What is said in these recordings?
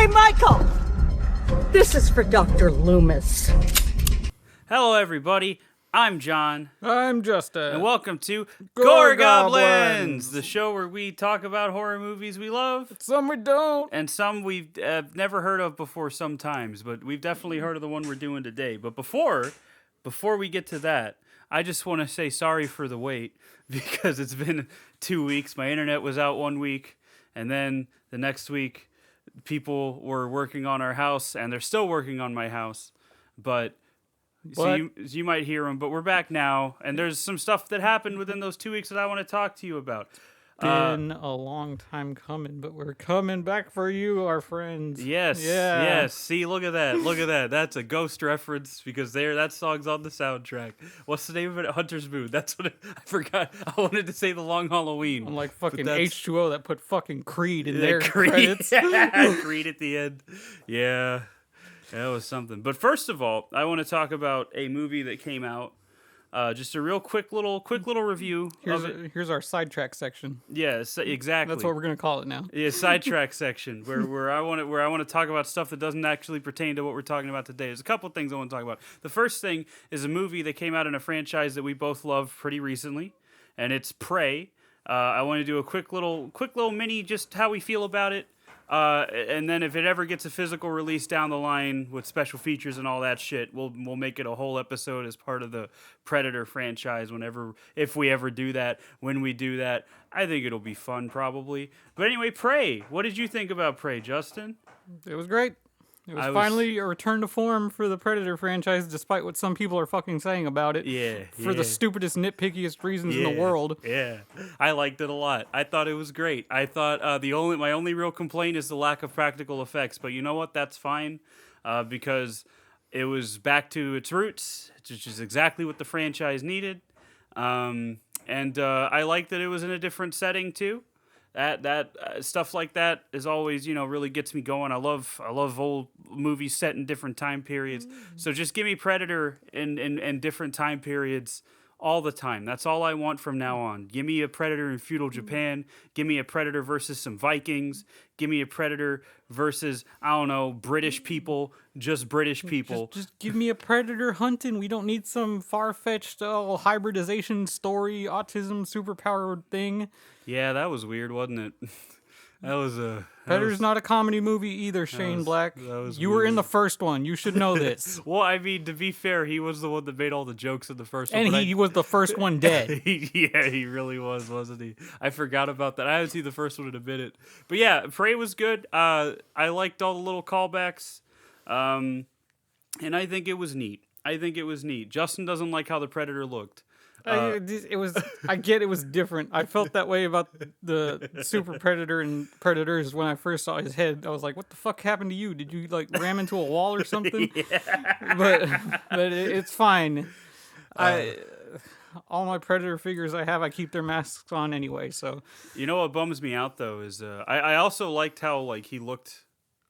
Hey, Michael! This is for Dr. Loomis. Hello, everybody. I'm John. I'm Justin. And welcome to Gore Gore Goblins, Goblins, the show where we talk about horror movies we love. Some we don't. And some we've never heard of before sometimes, but we've definitely heard of the one we're doing today. But before we get to that, I just want to say sorry for the wait, because it's been 2 weeks. My internet was out 1 week, and then the next week, people were working on our house, and they're still working on my house. But so you might hear them, but we're back now, and there's some stuff that happened within those 2 weeks that I want to talk to you about. Been a long time coming, but we're coming back for you, our friends. Yes, yes. See, look at that, look at that. That's a Ghost reference, because that song's on the soundtrack. What's the name of it? Hunter's Moon. That's what I forgot. I wanted to say The Long Halloween. I'm like fucking H2O that put fucking Creed in their Creed. credits. Creed at the end. Yeah, that was something. But first of all, I want to talk about a movie that came out. Just a real quick little review. Here's our sidetrack section. Yes, exactly. That's what we're gonna call it now. Yeah, sidetrack section where I want to talk about stuff that doesn't actually pertain to what we're talking about today. There's a couple things I want to talk about. The first thing is a movie that came out in a franchise that we both love pretty recently, and it's Prey. I want to do a quick little mini, just how we feel about it. And then if it ever gets a physical release down the line with special features and all that shit, we'll make it a whole episode as part of the Predator franchise if we ever do that. When we do that, I think it'll be fun probably. But anyway, Prey. What did you think about Prey, Justin? It was great. It was finally a return to form for the Predator franchise, despite what some people are fucking saying about it. Yeah. For the stupidest, nitpickiest reasons in the world. Yeah. I liked it a lot. I thought it was great. I thought my only real complaint is the lack of practical effects. But you know what? That's fine. Because it was back to its roots, which is exactly what the franchise needed. And I liked that it was in a different setting too. That stuff like that is always, really gets me going. I love old movies set in different time periods. So just give me Predator in different time periods all the time. That's all I want from now on. Give me a Predator in feudal Japan. Give me a Predator versus some Vikings. Give me a Predator versus, I don't know, British people. Just British people. Just give me a Predator hunting. We don't need some far-fetched hybridization story, autism, superpowered thing. Yeah, that was weird, wasn't it? That was Predator's not a comedy movie either, Shane Black. You were in the first one. You should know this. Well, I mean, to be fair, he was the one that made all the jokes in the first one. And he was the first one dead. Yeah, he really was, wasn't he? I forgot about that. I haven't seen the first one in a minute. But yeah, Prey was good. I liked all the little callbacks. And I think it was neat. Justin doesn't like how the Predator looked. It was different. I felt that way about the Super Predator and Predators when I first saw his head. I was like, what the fuck happened to you? Did you ram into a wall or something? Yeah. But it's fine. All my Predator figures I keep their masks on anyway, so. You know what bums me out though is I also liked how he looked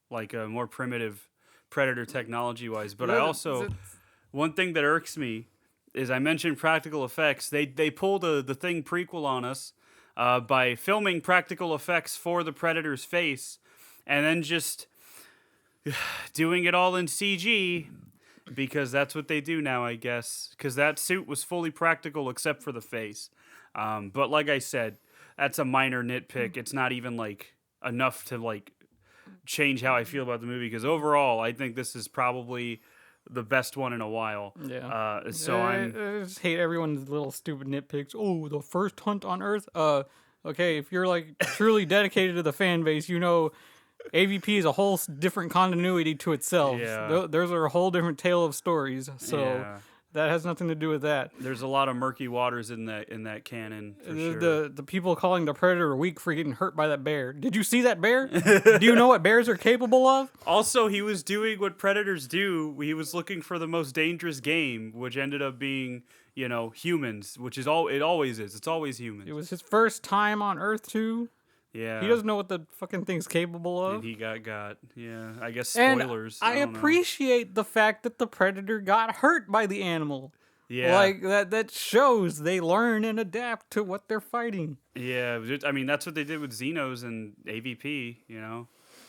like a more primitive Predator technology wise, but I also one thing that irks me is I mentioned practical effects. They pulled the Thing prequel on us by filming practical effects for the Predator's face and then just doing it all in CG because that's what they do now, I guess. Because that suit was fully practical except for the face. But like I said, that's a minor nitpick. It's not even enough to change how I feel about the movie because overall, I think this is probably the best one in a while. Yeah. I just hate everyone's little stupid nitpicks. Oh, the first hunt on Earth. Okay, if you're truly dedicated to the fan base, AVP is a whole different continuity to itself. Yeah. There's a whole different tale of stories. So yeah. That has nothing to do with that. There's a lot of murky waters in that canon. For sure. The people calling the Predator weak for getting hurt by that bear. Did you see that bear? Do you know what bears are capable of? Also, he was doing what predators do. He was looking for the most dangerous game, which ended up being, humans, which is it always is. It's always humans. It was his first time on Earth too. Yeah. He doesn't know what the fucking thing's capable of. And he got. Yeah, I guess spoilers. And I appreciate the fact that the Predator got hurt by the animal. Yeah. That shows they learn and adapt to what they're fighting. Yeah, I mean, that's what they did with Xenos and AVP,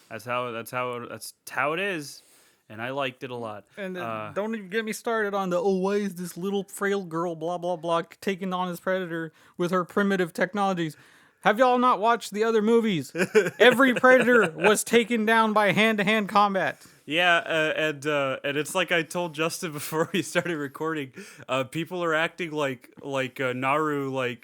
That's how it is, and I liked it a lot. And don't even get me started on the, oh, why is this little frail girl, blah, blah, blah, taking on this predator with her primitive technologies? Have y'all not watched the other movies? Every predator was taken down by hand-to-hand combat. Yeah, and it's like I told Justin before we started recording. People are acting like Naru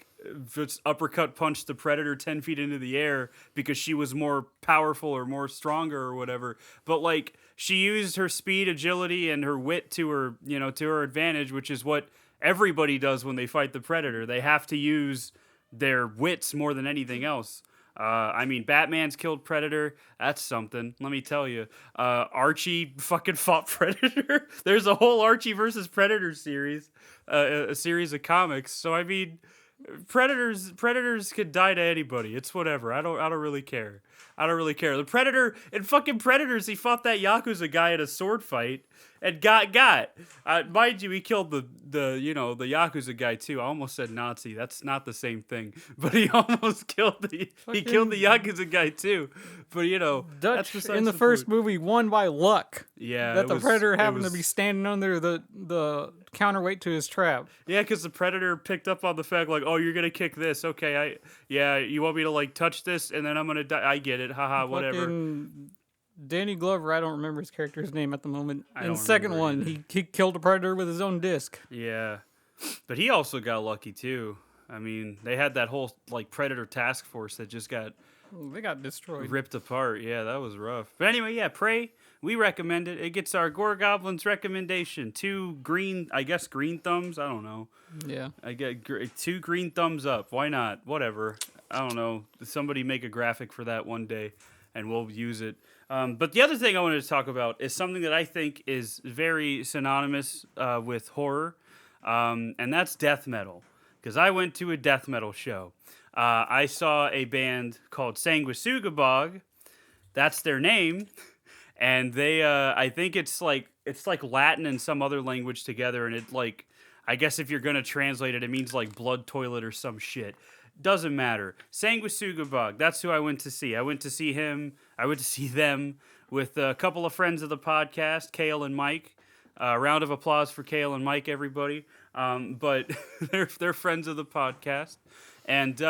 just uppercut punched the predator 10 feet into the air because she was more powerful or more stronger or whatever. But like she used her speed, agility, and her wit to her advantage, which is what everybody does when they fight the predator. They have to use their wits more than anything else. I mean, Batman's killed Predator. That's something. Let me tell you. Archie fucking fought Predator. There's a whole Archie versus Predator series, a series of comics. So I mean, Predators could die to anybody. It's whatever. I don't really care. The Predator in fucking Predators, he fought that Yakuza guy in a sword fight and got. Mind you, he killed the Yakuza guy too. I almost said Nazi. That's not the same thing. But he almost killed the Yakuza guy too. But Dutch that's besides in the the first point. movie won by luck. Yeah, that the Predator happened to be standing under the counterweight to his trap. Yeah, because the Predator picked up on the fact like, oh, you're gonna kick this. Okay, you want me to like touch this and then I'm gonna die. I get it. Haha, whatever. Fucking Danny Glover, I don't remember his character's name at the moment. I In don't the second remember one, he killed a predator with his own disc. Yeah, but he also got lucky too. I mean, they had that whole like Predator task force that just got They got destroyed. ripped apart. Yeah, that was rough. But anyway, yeah, Prey. We recommend it. It gets our Gore Goblins recommendation. 2 green thumbs. I don't know. Yeah. I get 2 green thumbs up. Why not? Whatever. I don't know. Somebody make a graphic for that one day, and we'll use it. But the other thing I wanted to talk about is something that I think is very synonymous with horror, and that's death metal. Because I went to a death metal show. I saw a band called Sanguisugabog. That's their name. And they, I think it's like Latin and some other language together, and it like, I guess if you're gonna translate it, it means like blood toilet or some shit. Doesn't matter. Sanguisugabog. That's who I went to see. I went to see them with a couple of friends of the podcast, Kale and Mike. Round of applause for Kale and Mike, everybody. But they're friends of the podcast, and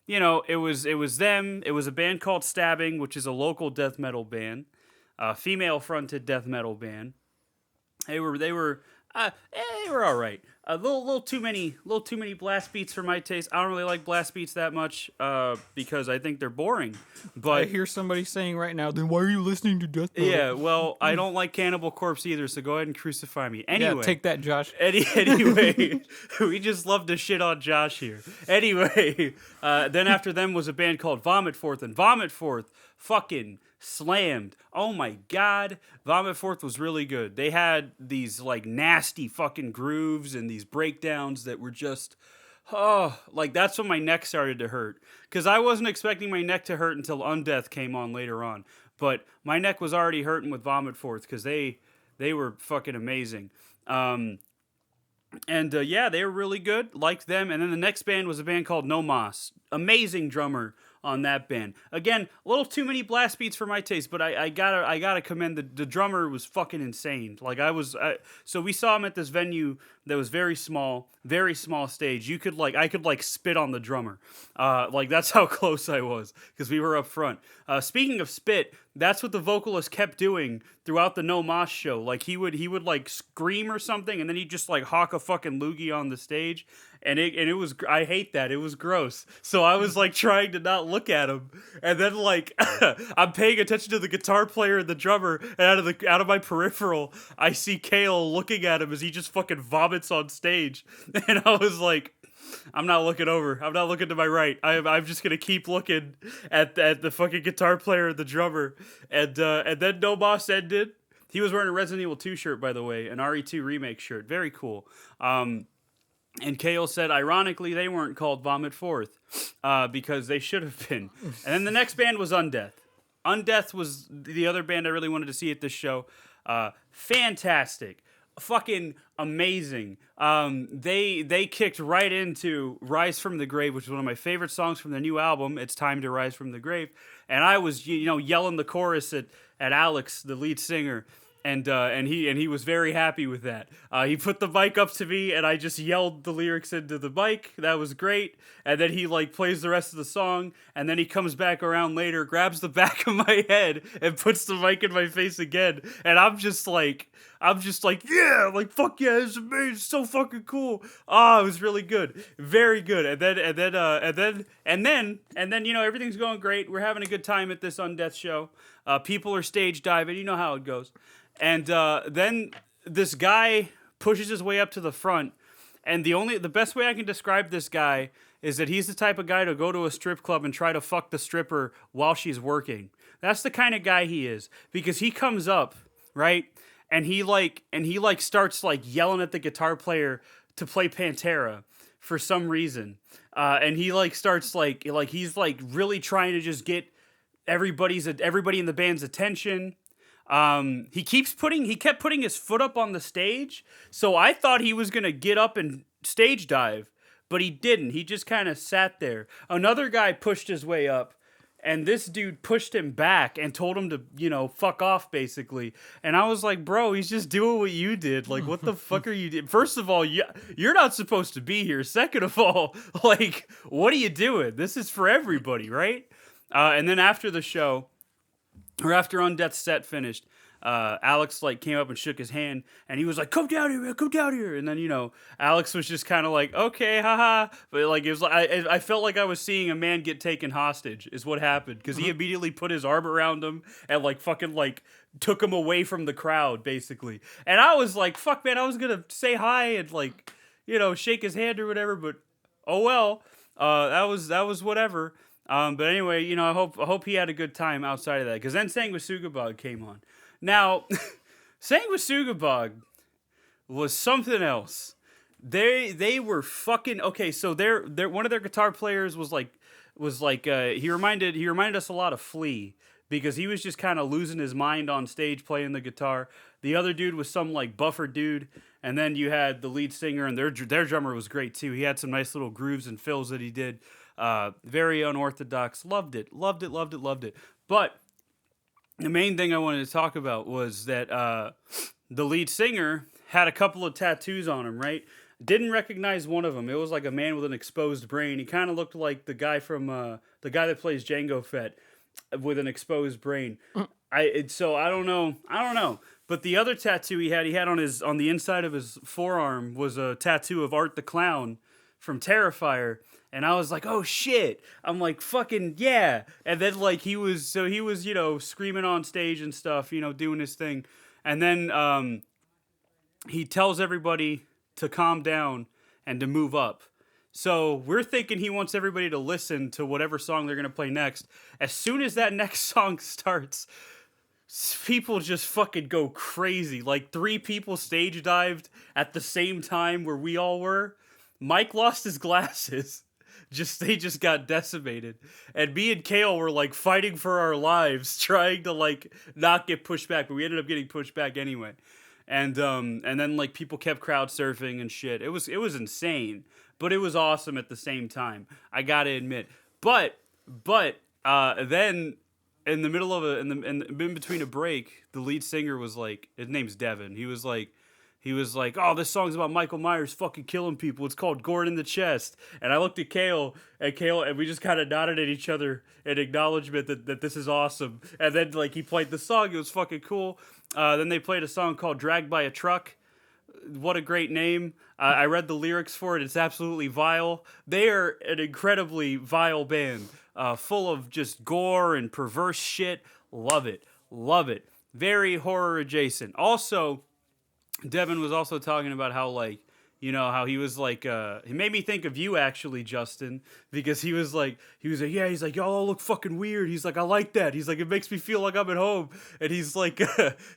it was them. It was a band called Stabbing, which is a local death metal band. Female-fronted death metal band. They were all right. A little too many blast beats for my taste. I don't really like blast beats that much because I think they're boring. But I hear somebody saying right now, then why are you listening to death metal? yeah, well, I don't like Cannibal Corpse either, so go ahead and crucify me. Anyway, Yeah, take that, Josh. Anyway, we just love to shit on Josh here. Anyway, then after them was a band called Vomit Forth, and Vomit Forth fucking slammed. Oh my god, Vomit Forth was really good. They had these like nasty fucking grooves and these breakdowns that were just like that's when my neck started to hurt, because I wasn't expecting my neck to hurt until Undeath came on later on, but my neck was already hurting with Vomit Forth because they were fucking amazing. Yeah, they were really good. Liked them. And then the next band was a band called No Mas. Amazing drummer on that band. Again, a little too many blast beats for my taste, but I gotta commend the drummer was fucking insane. Like so we saw him at this venue that was very small stage. I could spit on the drummer. Like that's how close I was because we were up front. Speaking of spit, that's what the vocalist kept doing throughout the No Mas show. Like he would like scream or something, and then he'd just like hawk a fucking loogie on the stage, and it was, I hate that. It was gross. So I was like trying to not look at him, and then like I'm paying attention to the guitar player and the drummer, and out of my peripheral, I see Kale looking at him as he just fucking vomits on stage, and I was like, I'm not looking over. I'm not looking to my right. I'm just gonna keep looking at the fucking guitar player and the drummer. And then No Boss ended. He was wearing a Resident Evil 2 shirt, by the way, an RE2 remake shirt. Very cool. And Kale said, ironically, they weren't called Vomit Forth because they should have been. And then the next band was Undeath. Undeath was the other band I really wanted to see at this show. Fantastic. Fucking amazing. They kicked right into Rise from the Grave, which is one of my favorite songs from the new album, It's Time to Rise from the Grave. and I was yelling the chorus at Alex, the lead singer. And he was very happy with that. He put the mic up to me, and I just yelled the lyrics into the mic. That was great. And then he like plays the rest of the song, and then he comes back around later, grabs the back of my head, and puts the mic in my face again. And I'm just like, yeah, like fuck yeah, it's amazing, it's so fucking cool. It was really good, very good. And then everything's going great. We're having a good time at this Undeath show. People are stage diving. You know how it goes. And then this guy pushes his way up to the front, and the best way I can describe this guy is that he's the type of guy to go to a strip club and try to fuck the stripper while she's working. That's the kind of guy he is, because he comes up, right, and he starts like yelling at the guitar player to play Pantera for some reason, and he like starts like he's like really trying to just get everybody in the band's attention. He kept putting his foot up on the stage, so I thought he was gonna get up and stage dive, but he didn't. He just kind of sat there. Another guy pushed his way up, and this dude pushed him back and told him to, fuck off, basically. And I was like, bro, he's just doing what you did. Like, what the fuck are you doing? First of all, you're not supposed to be here. Second of all, like, what are you doing? This is for everybody, right? And then after the show, or after Undeath's set finished, Alex like came up and shook his hand, and he was like, "Come down here, man, come down here." And then Alex was just kind of like, "Okay, haha." But like it was like I felt like I was seeing a man get taken hostage, is what happened, because he immediately put his arm around him and like fucking like took him away from the crowd, basically. And I was like, "Fuck, man!" I was gonna say hi and like shake his hand or whatever, but oh well. That was whatever. But anyway, I hope he had a good time outside of that, because then Sanguisugabog came on. Now, Sanguisugabog was something else. They were fucking okay. So their one of their guitar players was like he reminded us a lot of Flea, because he was just kind of losing his mind on stage playing the guitar. The other dude was some like buffer dude, and then you had the lead singer, and their drummer was great too. He had some nice little grooves and fills that he did. Very unorthodox. Loved it. But the main thing I wanted to talk about was that the lead singer had a couple of tattoos on him, right? Didn't recognize one of them. It was like a man with an exposed brain. He kind of looked like the guy from the guy that plays Jango Fett with an exposed brain. So I don't know. But the other tattoo he had on the inside of his forearm was a tattoo of Art the Clown from Terrifier. And I was like, oh shit. I'm like, fucking yeah. And then like he was screaming on stage and stuff, doing his thing. And then he tells everybody to calm down and to move up. So we're thinking he wants everybody to listen to whatever song they're going to play next. As soon as that next song starts, people just fucking go crazy. Like 3 people stage dived at the same time where we all were. Mike lost his glasses. They just got decimated. And me and Kale were like fighting for our lives, trying to like not get pushed back, but we ended up getting pushed back anyway. And then like people kept crowd surfing and shit. It was insane, but it was awesome at the same time, I gotta admit. But then in the middle of in between a break, the lead singer was like, his name's Devin. He was like, oh, this song's about Michael Myers fucking killing people. It's called Gore in the Chest. And I looked at Kale, and we just kind of nodded at each other in acknowledgement that this is awesome. And then, like, he played the song. It was fucking cool. Then they played a song called Dragged by a Truck. What a great name. I read the lyrics for it. It's absolutely vile. They are an incredibly vile band, full of just gore and perverse shit. Love it. Very horror adjacent. Also, Devin was also talking about how, like, how he was like, he made me think of you actually, Justin, because he was like, yeah, he's like, y'all all look fucking weird. He's like, I like that. He's like, it makes me feel like I'm at home. And he's like,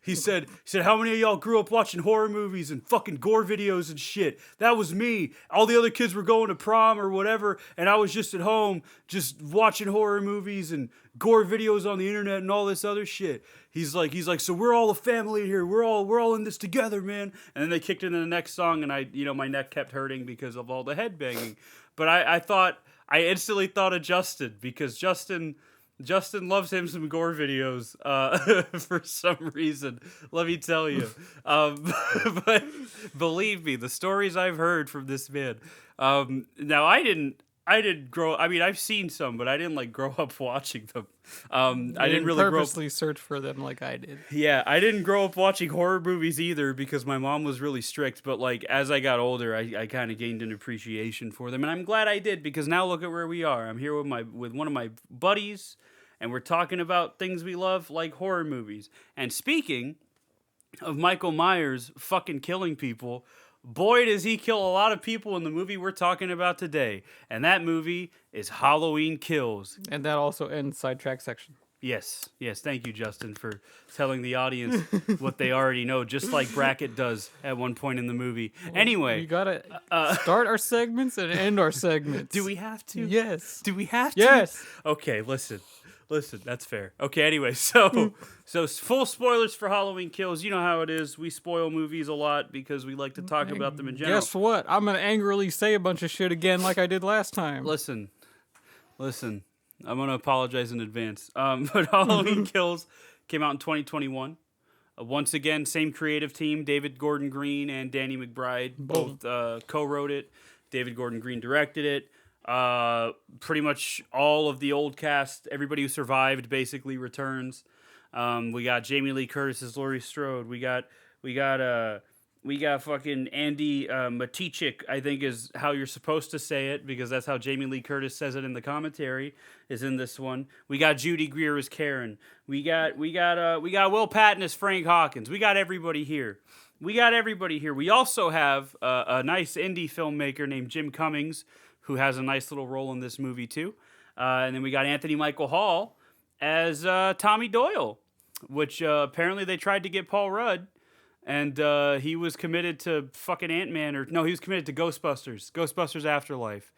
he said, how many of y'all grew up watching horror movies and fucking gore videos and shit? That was me. All the other kids were going to prom or whatever, and I was just at home, just watching horror movies and gore videos on the internet and all this other shit. He's like, so we're all a family here. We're all in this together, man. And then they kicked into the next song, and my neck kept hurting because of all the headbanging. But I instantly thought of Justin, because Justin Justin loves him some gore videos for some reason. Let me tell you. But believe me, the stories I've heard from this man. Now I didn't grow. I mean, I've seen some, but I didn't like grow up watching them. I didn't really purposely search for them like I did. Yeah, I didn't grow up watching horror movies either because my mom was really strict. But like as I got older, I kind of gained an appreciation for them, and I'm glad I did because now look at where we are. I'm here with one of my buddies, and we're talking about things we love like horror movies. And speaking of Michael Myers fucking killing people, boy does he kill a lot of people in the movie we're talking about today. And that movie is Halloween Kills. And that also ends sidetrack section. Yes, thank you, Justin, for telling the audience what they already know, just like Brackett does at one point in the movie. Anyway. You gotta start our segments and end our segments. Do we have to? Yes. Do we have to? Yes. Okay, listen, that's fair. Okay, anyway, so full spoilers for Halloween Kills. You know how it is. We spoil movies a lot because we like to talk about them in general. Guess what? I'm going to angrily say a bunch of shit again like I did last time. Listen. I'm going to apologize in advance. But Halloween Kills came out in 2021. Once again, same creative team, David Gordon Green and Danny McBride both co-wrote it. David Gordon Green directed it. Pretty much all of the old cast, everybody who survived basically returns. We got Jamie Lee Curtis as Laurie Strode. We got fucking Andy Matichik, I think is how you're supposed to say it because that's how Jamie Lee Curtis says it in the commentary. Is in this one. We got Judy Greer as Karen. We got Will Patton as Frank Hawkins. We got everybody here. We also have a nice indie filmmaker named Jim Cummings, who has a nice little role in this movie too. And then we got Anthony Michael Hall as Tommy Doyle, which apparently they tried to get Paul Rudd, and he was committed to fucking Ant-Man, he was committed to Ghostbusters Afterlife.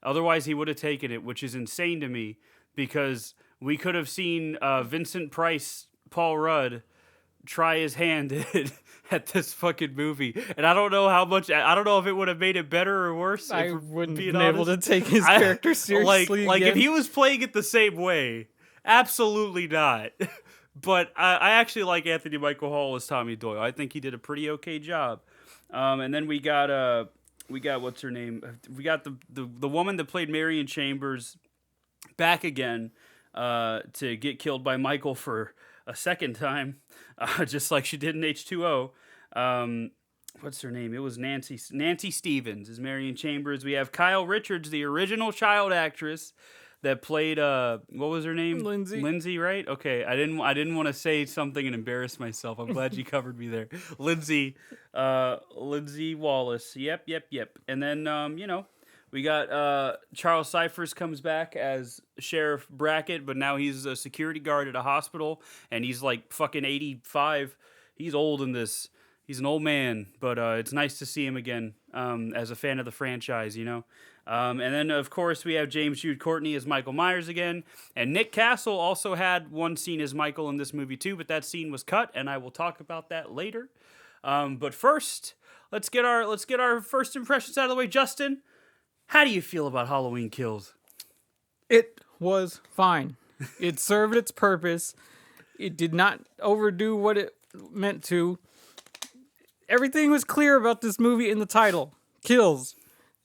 Otherwise, he would have taken it, which is insane to me because we could have seen Vincent Price, Paul Rudd, try his hand at this fucking movie, and I don't know if it would have made it better or worse. I wouldn't be able to take his character seriously. Like if he was playing it the same way, absolutely not. But I actually like Anthony Michael Hall as Tommy Doyle. I think he did a pretty okay job. And then we got what's her name? We got the woman that played Marion Chambers back again to get killed by Michael for a second time, just like she did in H2O. What's her name? It was Nancy Stevens is Marion Chambers. We have Kyle Richards, the original child actress that played what was her name? Lindsay, right? Okay, I didn't want to say something and embarrass myself. I'm glad you covered me there. Lindsay Wallace. Yep. And then we got Charles Cyphers comes back as Sheriff Brackett, but now he's a security guard at a hospital, and he's like fucking 85. He's old in this. He's an old man, but it's nice to see him again as a fan of the franchise, And then, of course, we have James Jude Courtney as Michael Myers again. And Nick Castle also had one scene as Michael in this movie, too, but that scene was cut, and I will talk about that later. But first, let's get our first impressions out of the way. Justin, how do you feel about Halloween Kills? It was fine. It served its purpose. It did not overdo what it meant to. Everything was clear about this movie in the title. Kills.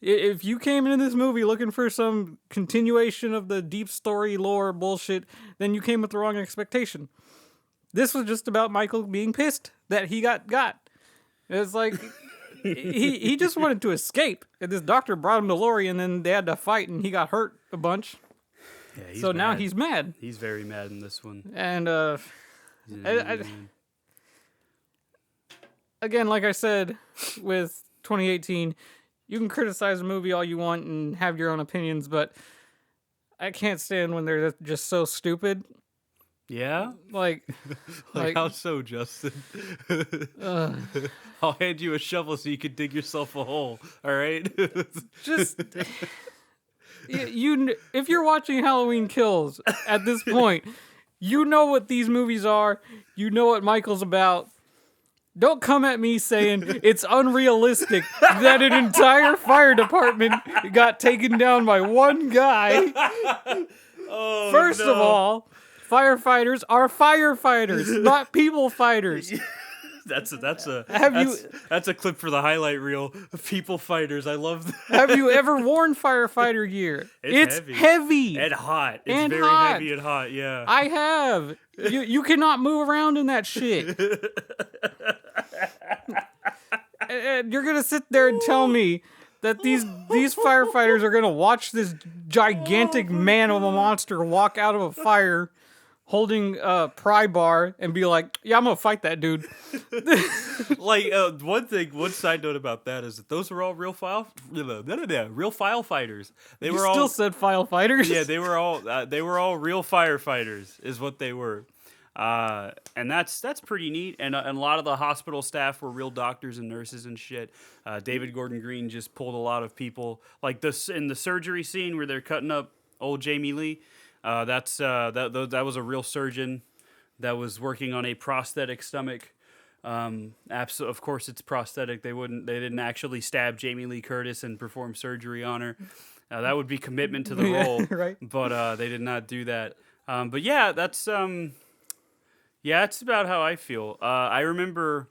If you came into this movie looking for some continuation of the deep story lore bullshit, then you came with the wrong expectation. This was just about Michael being pissed that he got. It's like he just wanted to escape, and this doctor brought him to Lori, and then they had to fight, and he got hurt a bunch. Yeah, so now he's mad. He's very mad in this one. And again, like I said, with 2018. You can criticize a movie all you want and have your own opinions, but I can't stand when they're just so stupid. Yeah? Like how so, Justin? I'll hand you a shovel so you can dig yourself a hole, all right? Just... if you're watching Halloween Kills at this point, you know what these movies are. You know what Michael's about. Don't come at me saying it's unrealistic that an entire fire department got taken down by one guy. Oh, First of no. all, firefighters are firefighters, not people fighters. That's Have you- that's a clip for the highlight reel. People fighters. I love that. Have you ever worn firefighter gear? It's heavy. And hot. It's And very hot. heavy and hot, yeah. I have. You cannot move around in that shit. And you're gonna sit there and tell me that these firefighters are gonna watch this gigantic man of a monster walk out of a fire holding a pry bar and be like, yeah, I'm gonna fight that dude. Like one side note about that is that those were all real file fighters. They You were still all said file fighters. yeah, they were all real firefighters is what they were. And that's pretty neat. And a lot of the hospital staff were real doctors and nurses and shit. David Gordon Green just pulled a lot of people, like this in the surgery scene where they're cutting up old Jamie Lee. That was a real surgeon that was working on a prosthetic stomach. Of course, it's prosthetic. They didn't actually stab Jamie Lee Curtis and perform surgery on her. That would be commitment to the role, right. But they did not do that. But yeah, that's about how I feel. I remember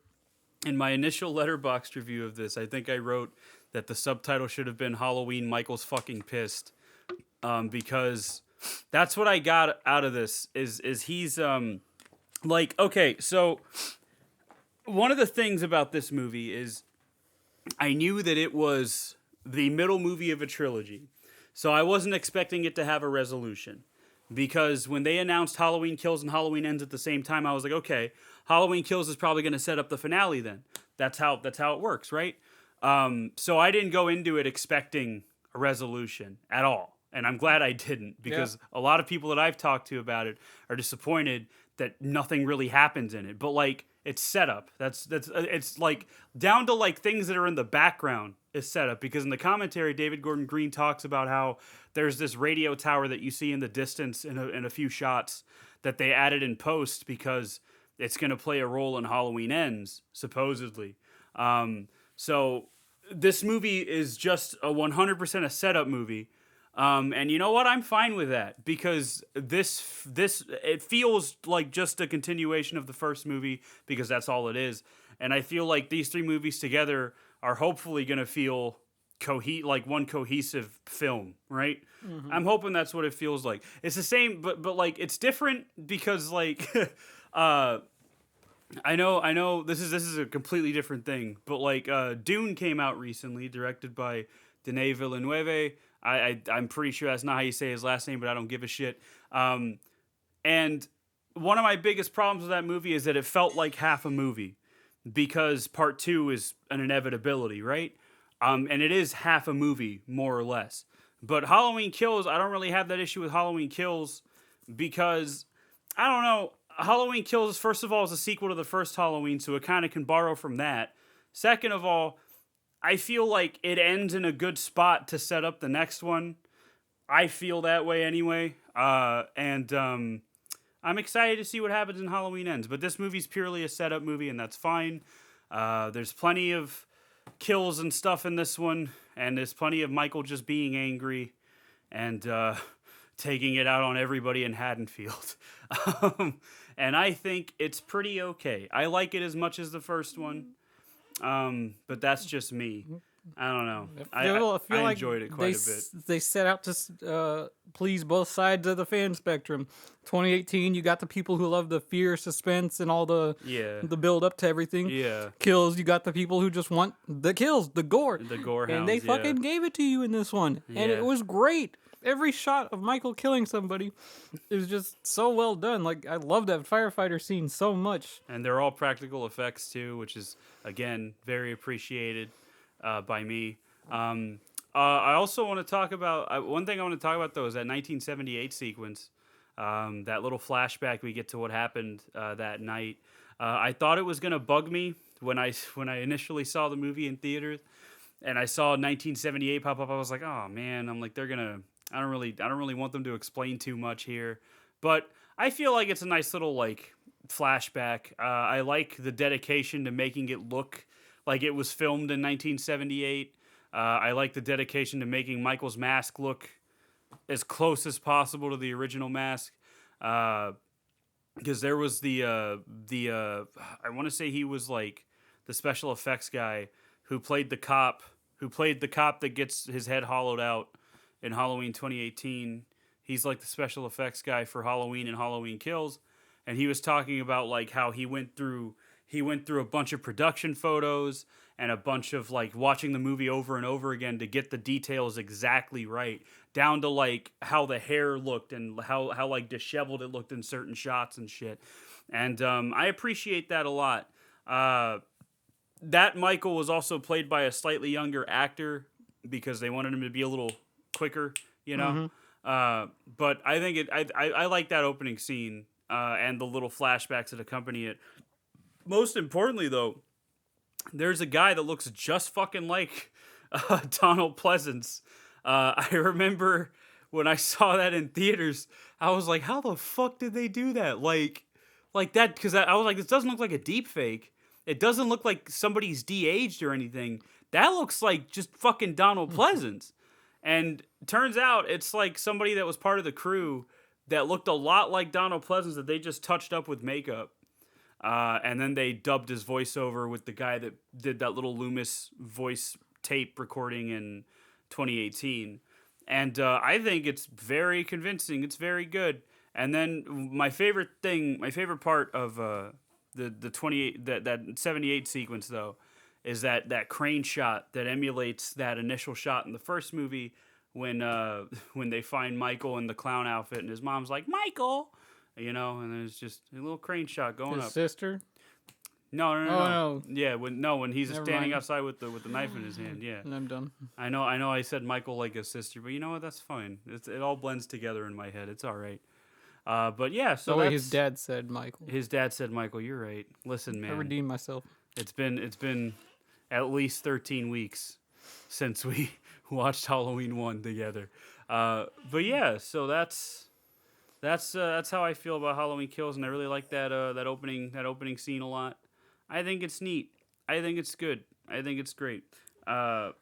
in my initial Letterboxd review of this, I think I wrote that the subtitle should have been Halloween Michael's fucking pissed, because that's what I got out of this. Is he's like, okay, so one of the things about this movie is I knew that it was the middle movie of a trilogy, so I wasn't expecting it to have a resolution. Because when they announced Halloween Kills and Halloween Ends at the same time, I was like, okay, Halloween Kills is probably going to set up the finale then. That's how it works, right? So I didn't go into it expecting a resolution at all. And I'm glad I didn't, because a lot of people that I've talked to about it are disappointed that nothing really happens in it. But like, it's set up. It's like down to like things that are in the background is set up, because in the commentary, David Gordon Green talks about how there's this radio tower that you see in the distance in a few shots that they added in post because it's going to play a role in Halloween Ends, supposedly. So this movie is just a 100% a setup movie. And you know what? I'm fine with that, because this it feels like just a continuation of the first movie, because that's all it is. And I feel like these three movies together are hopefully going to feel like one cohesive film, right? Mm-hmm. I'm hoping that's what it feels like. It's the same, but like it's different because like I know this is a completely different thing, but like Dune came out recently, directed by Denis Villeneuve. I'm pretty sure that's not how you say his last name, but I don't give a shit. And one of my biggest problems with that movie is that it felt like half a movie, because part 2 is an inevitability, right? And it is half a movie, more or less. But Halloween Kills, I don't really have that issue with Halloween Kills, because, I don't know, Halloween Kills, first of all, is a sequel to the first Halloween, so it kind of can borrow from that. Second of all, I feel like it ends in a good spot to set up the next one. I feel that way anyway. And I'm excited to see what happens in Halloween Ends. But this movie's purely a setup movie, and that's fine. There's plenty of kills and stuff in this one, and there's plenty of Michael just being angry and taking it out on everybody in Haddonfield. And I think it's pretty okay. I like it as much as the first one. But that's just me. I don't know. I feel like enjoyed it quite a bit. They set out to please both sides of the fan spectrum. 2018, you got the people who love the fear, suspense, and all the build up to everything. Yeah. Kills, you got the people who just want the kills, the gore. The gore hounds, and they fucking gave it to you in this one. And it was great. Every shot of Michael killing somebody is just so well done. Like, I love that firefighter scene so much. And they're all practical effects too, which is, again, very appreciated by me. I also want to talk about one thing I want to talk about though is that 1978 sequence, that little flashback we get to what happened that night. I thought it was gonna bug me when I initially saw the movie in theaters, and I saw 1978 pop up. I was like, oh man, I'm like, they're gonna. I don't really want them to explain too much here, but I feel like it's a nice little like flashback. I like the dedication to making it look like it was filmed in 1978. I like the dedication to making Michael's mask look as close as possible to the original mask. Because there was the I want to say he was like the special effects guy who played the cop that gets his head hollowed out in Halloween 2018. He's like the special effects guy for Halloween and Halloween Kills, and he was talking about like how he went through a bunch of production photos and a bunch of like watching the movie over and over again to get the details exactly right, down to like how the hair looked and how like disheveled it looked in certain shots and shit. And I appreciate that a lot. That Michael was also played by a slightly younger actor because they wanted him to be a little quicker, you know. But I think I like that opening scene and the little flashbacks that accompany it. Most importantly, though, there's a guy that looks just fucking like Donald Pleasance. I remember when I saw that in theaters, I was like, how the fuck did they do that? Like that, because I was like, this doesn't look like a deep fake. It doesn't look like somebody's de-aged or anything. That looks like just fucking Donald Pleasance. And turns out it's like somebody that was part of the crew that looked a lot like Donald Pleasance that they just touched up with makeup. And then they dubbed his voiceover with the guy that did that little Loomis voice tape recording in 2018. And I think it's very convincing. It's very good. And then my favorite part of the 28 that 78 sequence though is that crane shot that emulates that initial shot in the first movie when they find Michael in the clown outfit and his mom's like, Michael, you know, and there's just a little crane shot going His up. sister? No. No. Yeah, when he's Never standing mind. outside with the knife in his hand. Yeah, And I'm done. I know. I said Michael like his sister, but you know what? That's fine. It all blends together in my head. It's all right. But yeah, so The way that's, his dad said Michael. his dad said, Michael, you're right. Listen, I man, redeemed myself. it's been at least 13 weeks since we watched Halloween 1 together. But yeah, so that's how I feel about Halloween Kills, and I really like that opening scene a lot. I think it's neat. I think it's good. I think it's great. But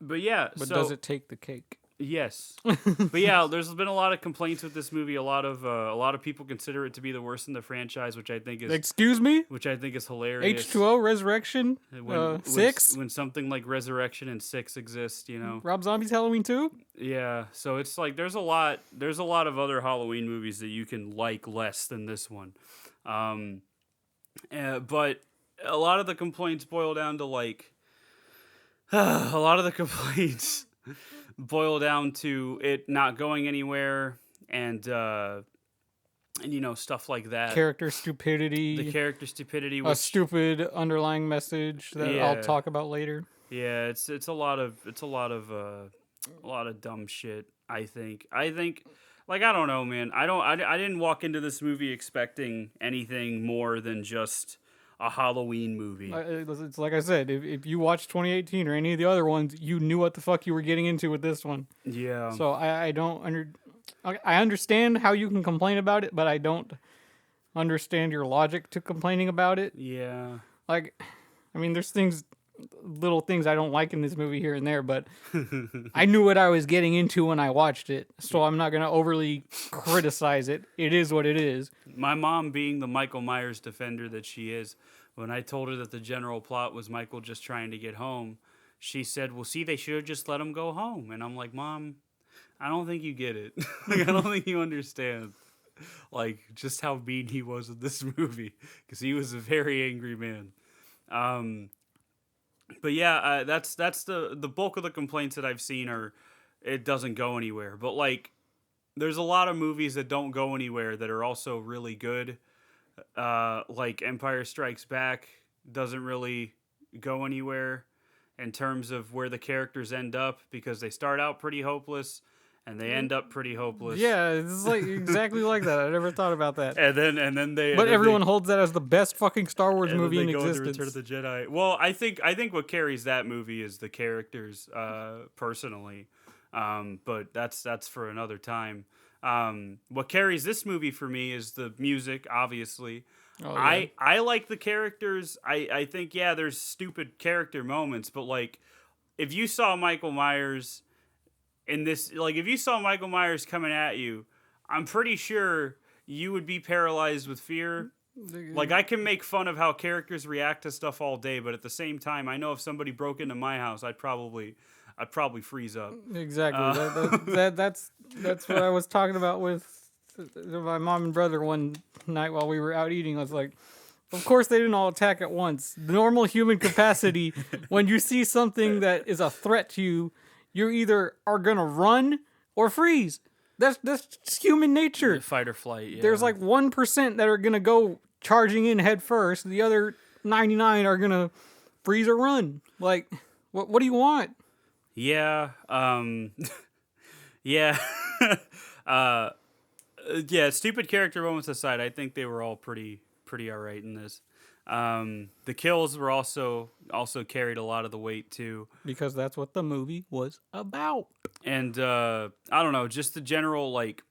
yeah, But so, does it take the cake? Yes, but yeah, there's been a lot of complaints with this movie. A lot of people consider it to be the worst in the franchise, which I think is Excuse me? hilarious. H2O Resurrection? 6? When something like Resurrection and 6 exist, you know. Rob Zombie's Halloween 2? Yeah, so it's like there's a lot of other Halloween movies that you can like less than this one, but a lot of the complaints boil down to like boil down to it not going anywhere and you know, stuff like that. Character stupidity. The character stupidity, A which, stupid underlying message that Yeah. I'll talk about later. yeah, it's a lot of dumb shit. I think like, I don't know, man. I didn't walk into this movie expecting anything more than just a Halloween movie. It's like I said, if you watched 2018 or any of the other ones, you knew what the fuck you were getting into with this one. Yeah. So I understand how you can complain about it, but I don't understand your logic to complaining about it. Yeah. Like, I mean, there's little things I don't like in this movie here and there, but I knew what I was getting into when I watched it, so I'm not going to overly criticize it. It is what it is. My mom, being the Michael Myers defender that she is, when I told her that the general plot was Michael just trying to get home, she said, well, see, they should have just let him go home. And I'm like, Mom, I don't think you get it. Like, I don't think you understand, like, just how mean he was in this movie, because he was a very angry man. But yeah, that's the bulk of the complaints that I've seen are it doesn't go anywhere. But like, there's a lot of movies that don't go anywhere that are also really good. Like Empire Strikes Back doesn't really go anywhere in terms of where the characters end up, because they start out pretty hopeless and they end up pretty hopeless. Yeah, it's like exactly like that. I never thought about that. And then they. But then everyone they, holds that as the best fucking Star Wars and then movie in they go into existence. Return of the Jedi. Well, I think what carries that movie is the characters, personally. But that's for another time. What carries this movie for me is the music, obviously. Oh, yeah. I like the characters. I think, yeah, there's stupid character moments, but like, if you saw Michael Myers in this, like, if you saw Michael Myers coming at you, I'm pretty sure you would be paralyzed with fear. Like, I can make fun of how characters react to stuff all day, but at the same time, I know if somebody broke into my house, I'd probably freeze up. Exactly. That's what I was talking about with my mom and brother one night while we were out eating. I was like, of course they didn't all attack at once. The normal human capacity, when you see something that is a threat to you, you either are gonna run or freeze. That's human nature. Fight or flight. Yeah. There's like 1% that are gonna go charging in head first. The other 99 are gonna freeze or run. Like, what do you want? Yeah. Yeah. Yeah. Stupid character moments aside, I think they were all pretty alright in this. The kills were also carried a lot of the weight too, Because that's what the movie was about. and I don't know, just the general, like,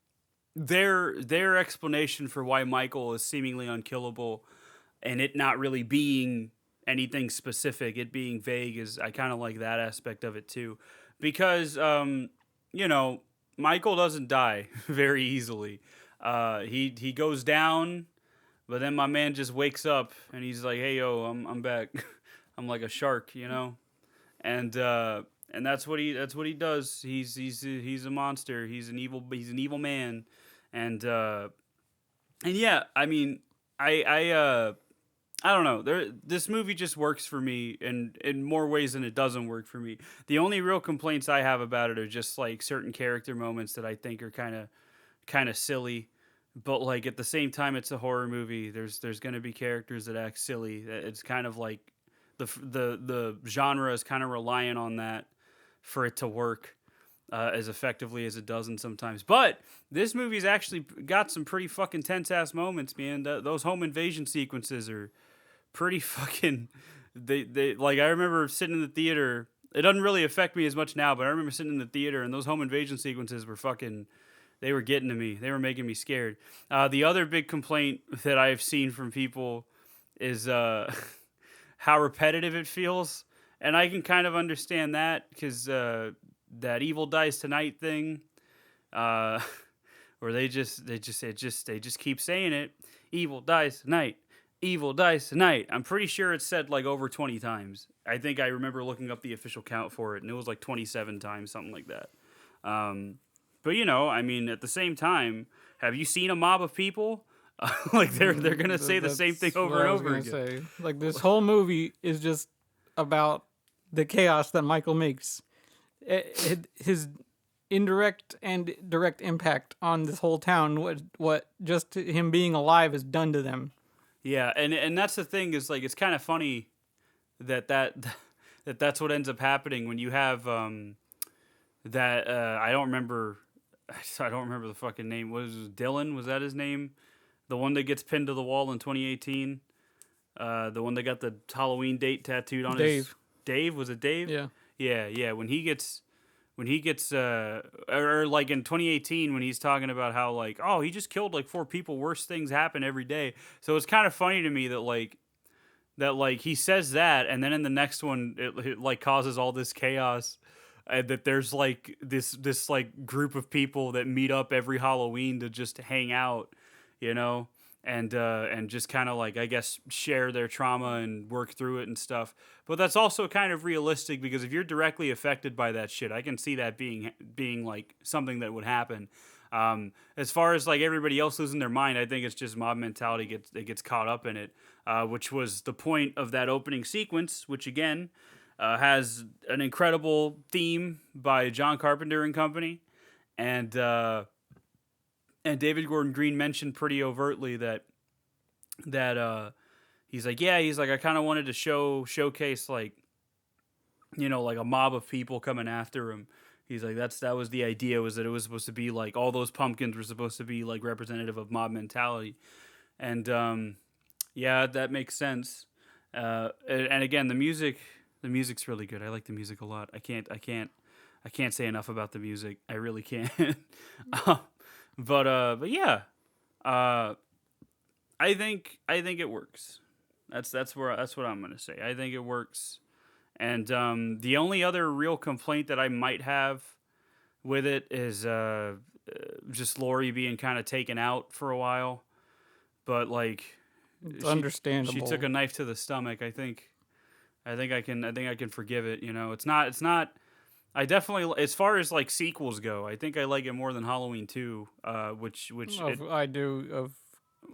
their explanation for why Michael is seemingly unkillable, and it not really being anything specific, it being vague, is, I kind of like that aspect of it too, because you know, Michael doesn't die very easily. He goes down. But then my man just wakes up and he's like, "Hey yo, I'm back. I'm like a shark, you know." And that's what he does. He's a monster. He's an evil man. And yeah, I mean, I don't know. This movie just works for me in more ways than it doesn't work for me. The only real complaints I have about it are just like certain character moments that I think are kind of silly. But like at the same time, it's a horror movie. There's going to be characters that act silly. It's kind of like the genre is kind of relying on that for it to work as effectively as it doesn't sometimes. But this movie's actually got some pretty fucking tense ass moments, man. Those home invasion sequences are pretty fucking. They like, I remember sitting in the theater. It doesn't really affect me as much now, but I remember sitting in the theater and those home invasion sequences were fucking. They were getting to me. They were making me scared. The other big complaint that I've seen from people is how repetitive it feels, and I can kind of understand that because that "Evil Dies Tonight" thing, where they just keep saying it. "Evil dies tonight. Evil dies tonight." I'm pretty sure it's said like over 20 times. I think I remember looking up the official count for it, and it was like 27 times, something like that. But you know, I mean, at the same time, have you seen a mob of people? Like they're gonna say the same thing over and over again. Say. Like this whole movie is just about the chaos that Michael makes. His indirect and direct impact on this whole town. What just him being alive has done to them. Yeah, and that's the thing, is like, it's kind of funny that's what ends up happening when you have that I don't remember the fucking name. Was it Dylan? Was that his name? The one that gets pinned to the wall in 2018. The one that got the Halloween date tattooed on his. Dave. Was it Dave? Yeah. Yeah. When he gets or like in 2018 when he's talking about how like, oh, he just killed like 4 people. Worse things happen every day. So it's kind of funny to me that like he says that, and then in the next one it like causes all this chaos. That there's like this like group of people that meet up every Halloween to just hang out, you know, and just kind of like, I guess, share their trauma and work through it and stuff. But that's also kind of realistic, because if you're directly affected by that shit, I can see that being like something that would happen. As far as like everybody else losing their mind, I think it's just mob mentality gets caught up in it, which was the point of that opening sequence, which again. Has an incredible theme by John Carpenter and company, and David Gordon Green mentioned pretty overtly that he's like I kind of wanted to showcase like, you know, like a mob of people coming after him. He's like that was the idea, was that it was supposed to be like all those pumpkins were supposed to be like representative of mob mentality, and yeah, that makes sense. And again, the music's really good. I like the music a lot. I can't say enough about the music. I really can't. But yeah, I think it works. That's what I'm gonna say. I think it works. And the only other real complaint that I might have with it is just Lori being kind of taken out for a while, but like It's she understandable. took a knife to the stomach. I think I can forgive it. You know, it's not. I definitely, as far as like sequels go, I think I like it more than Halloween 2, I do a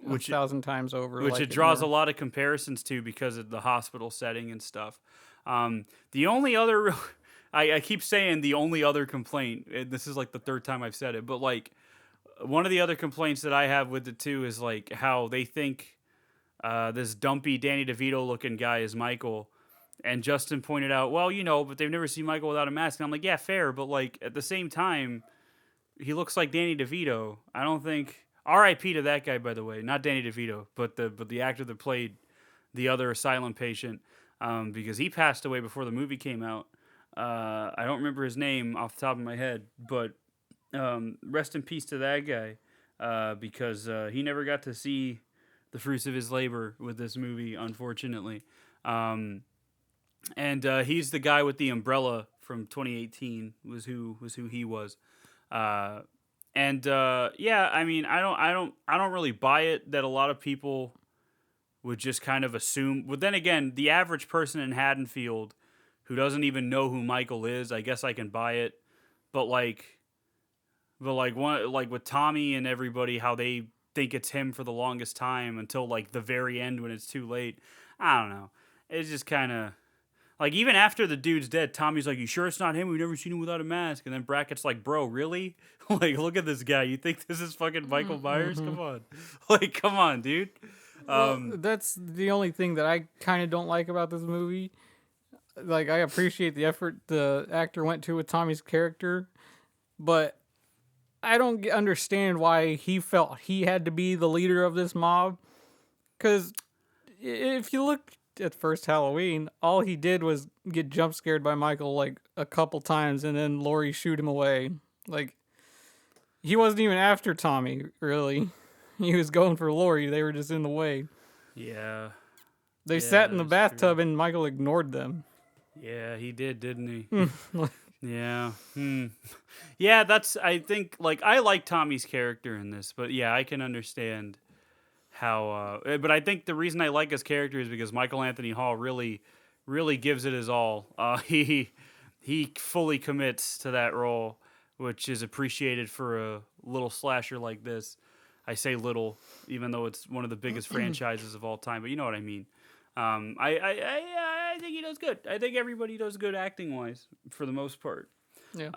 which it, thousand times over. which Like it it draws a more. lot of comparisons to because of the hospital setting and stuff. The only other, I keep saying the only other complaint, and this is like the third time I've said it, but like one of the other complaints that I have with it too is like how they think this dumpy Danny DeVito looking guy is Michael. And Justin pointed out, well, but they've never seen Michael without a mask. And I'm like, yeah, fair, but like at the same time, he looks like Danny DeVito. I don't think R.I.P. to that guy, by the way, not Danny DeVito, but the actor that played the other asylum patient, because he passed away before the movie came out. I don't remember his name off the top of my head, but rest in peace to that guy, because he never got to see the fruits of his labor with this movie, unfortunately. And he's the guy with the umbrella from 2018 was who he was. Yeah, I mean, I don't really buy it that a lot of people would just kind of assume. But then again, the average person in Haddonfield who doesn't even know who Michael is, I guess I can buy it. But like with Tommy and everybody, how they think it's him for the longest time until like the very end when it's too late. I don't know. It's just kind of like, even after the dude's dead, Tommy's like, "You sure it's not him? We've never seen him without a mask." And then Brackett's like, "Bro, really? Like, look at this guy. You think this is fucking Michael Myers? Come on, like, come on, dude." Well, that's the only thing that I kind of don't like about this movie. Like, I appreciate the effort the actor went to with Tommy's character, but I don't understand why he felt he had to be the leader of this mob. Because if you look at first Halloween, all he did was get jump scared by Michael like a couple times, and then Laurie shoot him away. Like, he wasn't even after Tommy, really. He was going for Laurie. They were just in the way. Yeah, They yeah, sat in the that's bathtub, true. and Michael ignored them. Yeah, he did, didn't he? Yeah. Yeah, I think, like, I like Tommy's character in this, but yeah, I can understand how but I think the reason I like his character is because Michael Anthony Hall really gives it his all. He fully commits to that role, which is appreciated for a little slasher like this. I say little, even though it's one of the biggest franchises of all time, but you know what I mean. I think he does good. I think everybody does good acting wise for the most part. Yeah.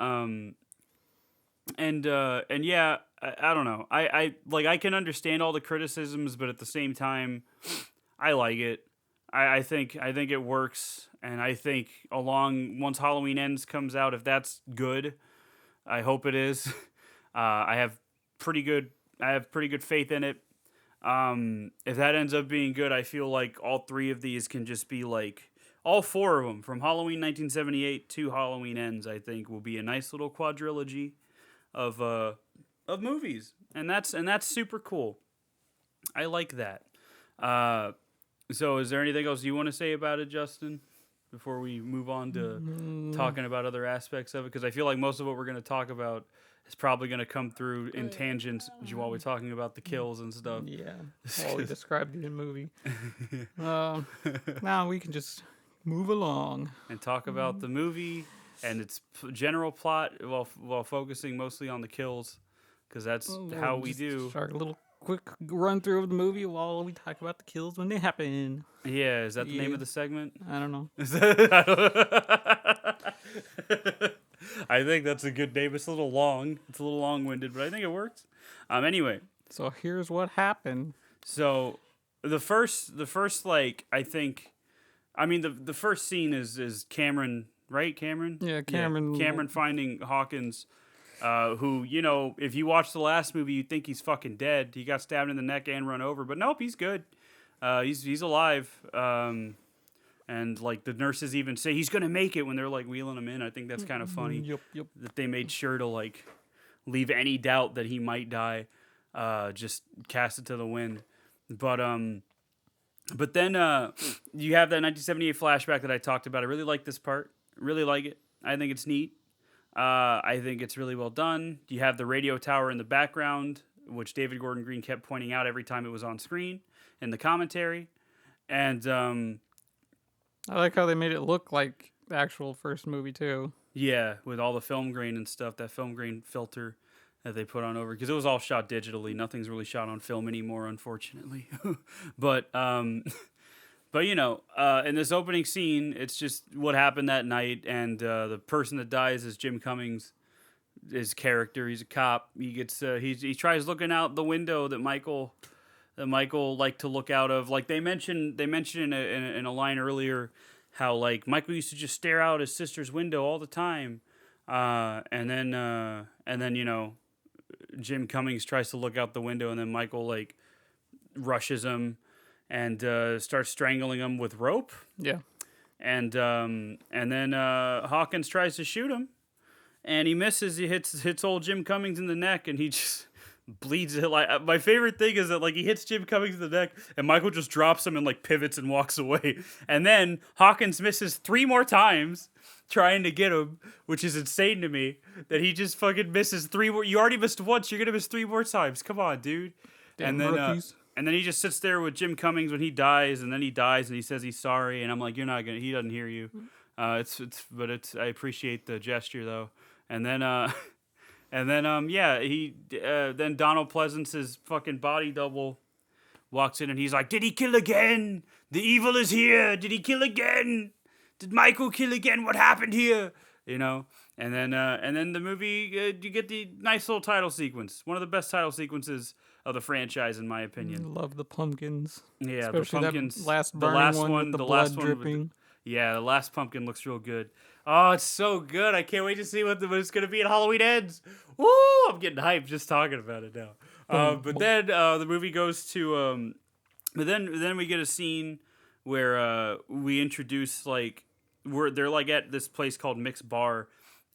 And yeah, I don't know. I can understand all the criticisms, but at the same time, I like it. I think it works, and I think once Halloween Ends comes out, if that's good, I hope it is. I have pretty good faith in it. If that ends up being good, I feel like all three of these can just be like, all four of them from Halloween 1978 to Halloween Ends. I think will be a nice little quadrilogy of movies, and that's super cool. I like that. So is there anything else you want to say about it, Justin, before we move on to talking about other aspects of it? Because I feel like most of what we're going to talk about is probably going to come through in tangents while we're talking about the kills and stuff. Yeah. Well, we described it in the movie. Now we can just move along And talk about the movie and its general plot while focusing mostly on the kills, because that's how we just do. start a little quick run through of the movie while we talk about the kills when they happen. Yeah, is that the name Yeah. of the segment? I don't know. I think that's a good name. It's a little long. It's a little long-winded, but I think it works. Anyway, So here's what happened. so the first like, I think, I mean, the first scene is Cameron, right? Cameron? Yeah, Cameron. Cameron finding Hawkins, who, if you watch the last movie, you'd think he's fucking dead. He got stabbed in the neck and run over, but nope, he's good. He's alive. And like the nurses even say he's gonna make it when they're like wheeling him in. I think that's kind of funny. Yep. That they made sure to like leave any doubt that he might die. Just cast it to the wind. But then you have that 1978 flashback that I talked about. I really like this part. Really like it. I think it's neat. I think it's really well done. You have the radio tower in the background, which David Gordon Green kept pointing out every time it was on screen in the commentary. And I like how they made it look like the actual first movie too. yeah, with all the film grain and stuff, that film grain filter that they put on over, because it was all shot digitally. Nothing's really shot on film anymore, unfortunately. but you know, in this opening scene, it's just what happened that night, and the person that dies is Jim Cummings. His character, he's a cop. He gets he tries looking out the window that Michael liked to look out of. Like they mentioned in a line earlier how like Michael used to just stare out his sister's window all the time, and then you know, Jim Cummings tries to look out the window, and then Michael like rushes him and starts strangling him with rope. Yeah. And then Hawkins tries to shoot him, and he misses. He hits old Jim Cummings in the neck, and he just bleeds it. Like my favorite thing is that like he hits Jim Cummings in the neck, and Michael just drops him and like pivots and walks away. And then Hawkins misses 3 more times trying to get him, which is insane to me. That he just fucking misses 3 more. You already missed once. You're gonna miss 3 more times. Come on, dude. Damn and then rookies. and then he just sits there with Jim Cummings when he dies, and then he dies and he says he's sorry, and I'm like, you're not gonna. He doesn't hear you. I appreciate the gesture though. And then then Donald Pleasance's fucking body double walks in, and he's like, did he kill again? The evil is here. Did he kill again? Did Michael kill again? What happened here? You know. And then the movie, you get the nice little title sequence. One of the best title sequences of the franchise, in my opinion. Love the pumpkins. Yeah, Especially the pumpkins. That last burning one with the blood dripping. Yeah, the last pumpkin looks real good. Oh, it's so good. I can't wait to see what it's going to be at Halloween Ends. Woo! I'm getting hyped just talking about it now. But then the movie goes to... but then we get a scene where we introduce, like... They're, like, at this place called Mick's Bar.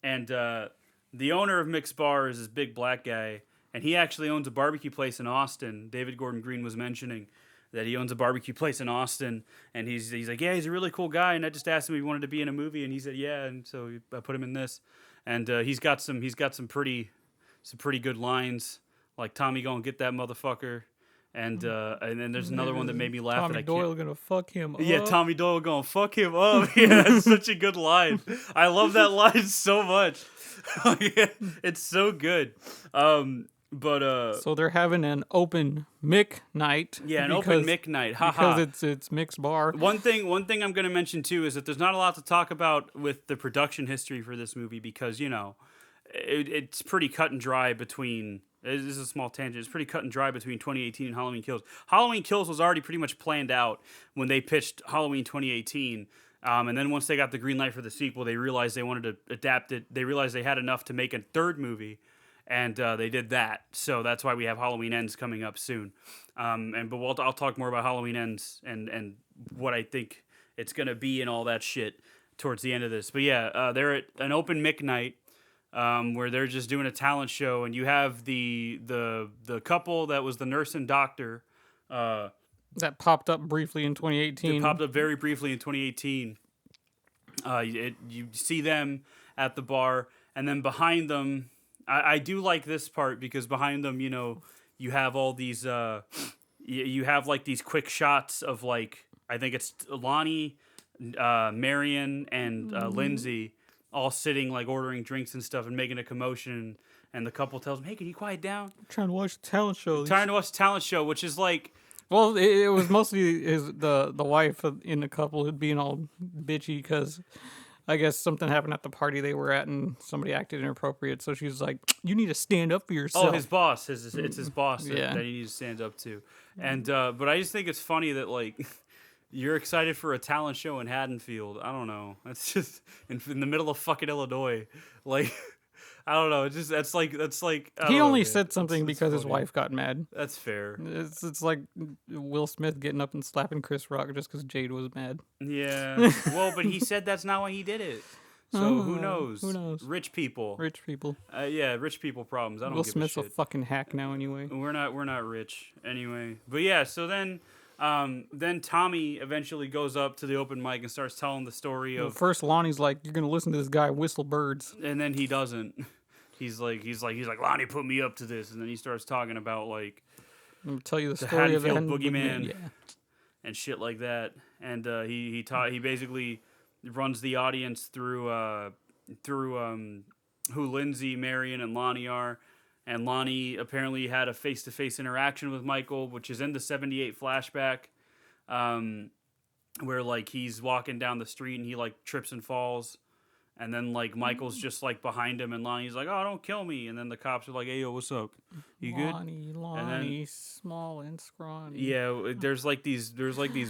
And the owner of Mick's Bar is this big black guy. And he actually owns a barbecue place in Austin. David Gordon Green was mentioning that he owns a barbecue place in Austin, and he's like, yeah, he's a really cool guy, and I just asked him if he wanted to be in a movie, and he said yeah, and so I put him in this, and he's got some pretty good lines, like Tommy gonna get that motherfucker, and then there's another one that made me laugh. Tommy Doyle gonna fuck him up. Yeah, Tommy Doyle gonna fuck him up. Yeah, that's such a good line. I love that line so much. It's so good. So they're having an open Mick night. Yeah, an open Mick night. Because it's Mick's Bar. One thing I'm going to mention too is that there's not a lot to talk about with the production history for this movie, because you know it's pretty cut and dry between. This is a small tangent. It's pretty cut and dry between 2018 and Halloween Kills. Halloween Kills was already pretty much planned out when they pitched Halloween 2018. And then once they got the green light for the sequel, they realized they wanted to adapt it. They realized they had enough to make a 3rd movie. And they did that, so that's why we have Halloween Ends coming up soon. But I'll talk more about Halloween Ends and what I think it's gonna be and all that shit towards the end of this. But yeah, they're at an open Mick night where they're just doing a talent show, and you have the couple that was the nurse and doctor that popped up briefly in 2018. It popped up very briefly in 2018. You see them at the bar, and then behind them. I do like this part because behind them, you know, you have all these, you have like these quick shots of like, I think it's Lonnie, Marion, and Lindsay all sitting like ordering drinks and stuff and making a commotion. And the couple tells them, hey, can you quiet down? I'm trying to watch the talent show. Trying to watch the talent show, which is like... Well, it was mostly the wife in the couple being all bitchy because... I guess something happened at the party they were at, and somebody acted inappropriate. So she was like, "You need to stand up for yourself." Oh, his boss. It's his boss that he needs to stand up to. And but I just think it's funny that like you're excited for a talent show in Haddonfield. I don't know. That's just in the middle of fucking Illinois. Like I don't know. That's like. He only said something because his wife got mad. That's fair. It's like Will Smith getting up and slapping Chris Rock just because Jade was mad. Yeah. Well, but he said that's not why he did it. So who knows? Who knows? Rich people. Yeah, rich people problems. I don't Will give Smith's a shit. a fucking hack now anyway. We're not rich anyway. But yeah, so then Then Tommy eventually goes up to the open mic and starts telling the story Well, of. first, Lonnie's like, "You're gonna listen to this guy whistle birds." And then he doesn't. He's like, Lonnie put me up to this, and then he starts talking about like I'm gonna tell you the the story of the Haddonfield Boogeyman. Boogeyman. Yeah. And shit like that. And he basically runs the audience through who Lindsay, Marion, and Lonnie are. And Lonnie apparently had a face-to-face interaction with Michael, which is in the 78 flashback, where like he's walking down the street and he like trips and falls. And then like Michael's just like behind him, and Lonnie's like, "Oh, don't kill me!" And then the cops are like, "Hey, yo, what's up? You good?" Lonnie, small and scrawny. Yeah, there's like these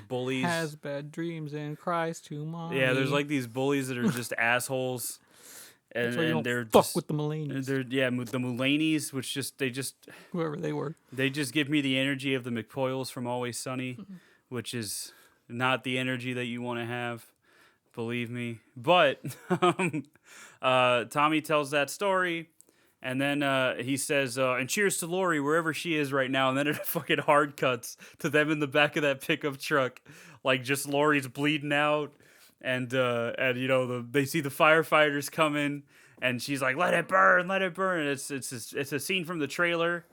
bullies. Has bad dreams and cries to mommy. Yeah, there's like these bullies that are just assholes, and, That's why you don't they're fuck just with the Mulaney's. they're the Mulaney's, which Whoever they were. they just give me the energy of the McPoyles from Always Sunny, which is not the energy that you want to have. Believe me. But Tommy tells that story, and then he says, and cheers to Lori wherever she is right now. And then it fucking hard cuts to them in the back of that pickup truck. Like just Lori's bleeding out, and you know, they see the firefighters coming, and she's like, let it burn. And it's a scene from the trailer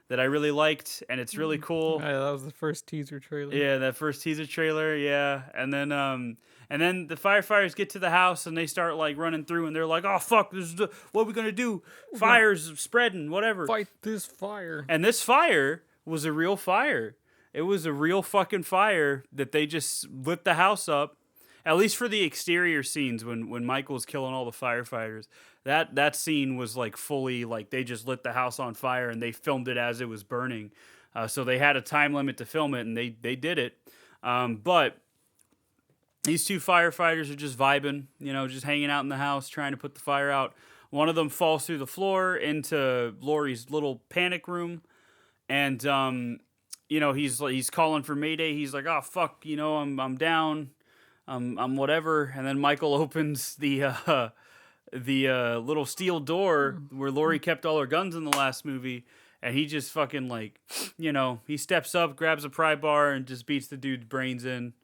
that I really liked, and it's really cool. Yeah, that was the first teaser trailer. Yeah, that first teaser trailer, yeah. And then the firefighters get to the house and they start like running through, and they're like, "Oh fuck, what are we gonna do? Fire's spreading, whatever." Fight this fire. And this fire was a real fire. It was a real fucking fire that they just lit the house up. At least for the exterior scenes when Michael's killing all the firefighters. That scene was like fully like they just lit the house on fire and they filmed it as it was burning. So they had a time limit to film it, and they did it. But these two firefighters are just vibing, you know, just hanging out in the house, trying to put the fire out. One of them falls through the floor into Lori's little panic room, and you know, he's calling for Mayday. He's like, "Oh fuck, you know, I'm down, I'm whatever." And then Michael opens the little steel door where Lori kept all her guns in the last movie, and he just fucking like, you know, he steps up, grabs a pry bar, and just beats the dude's brains in,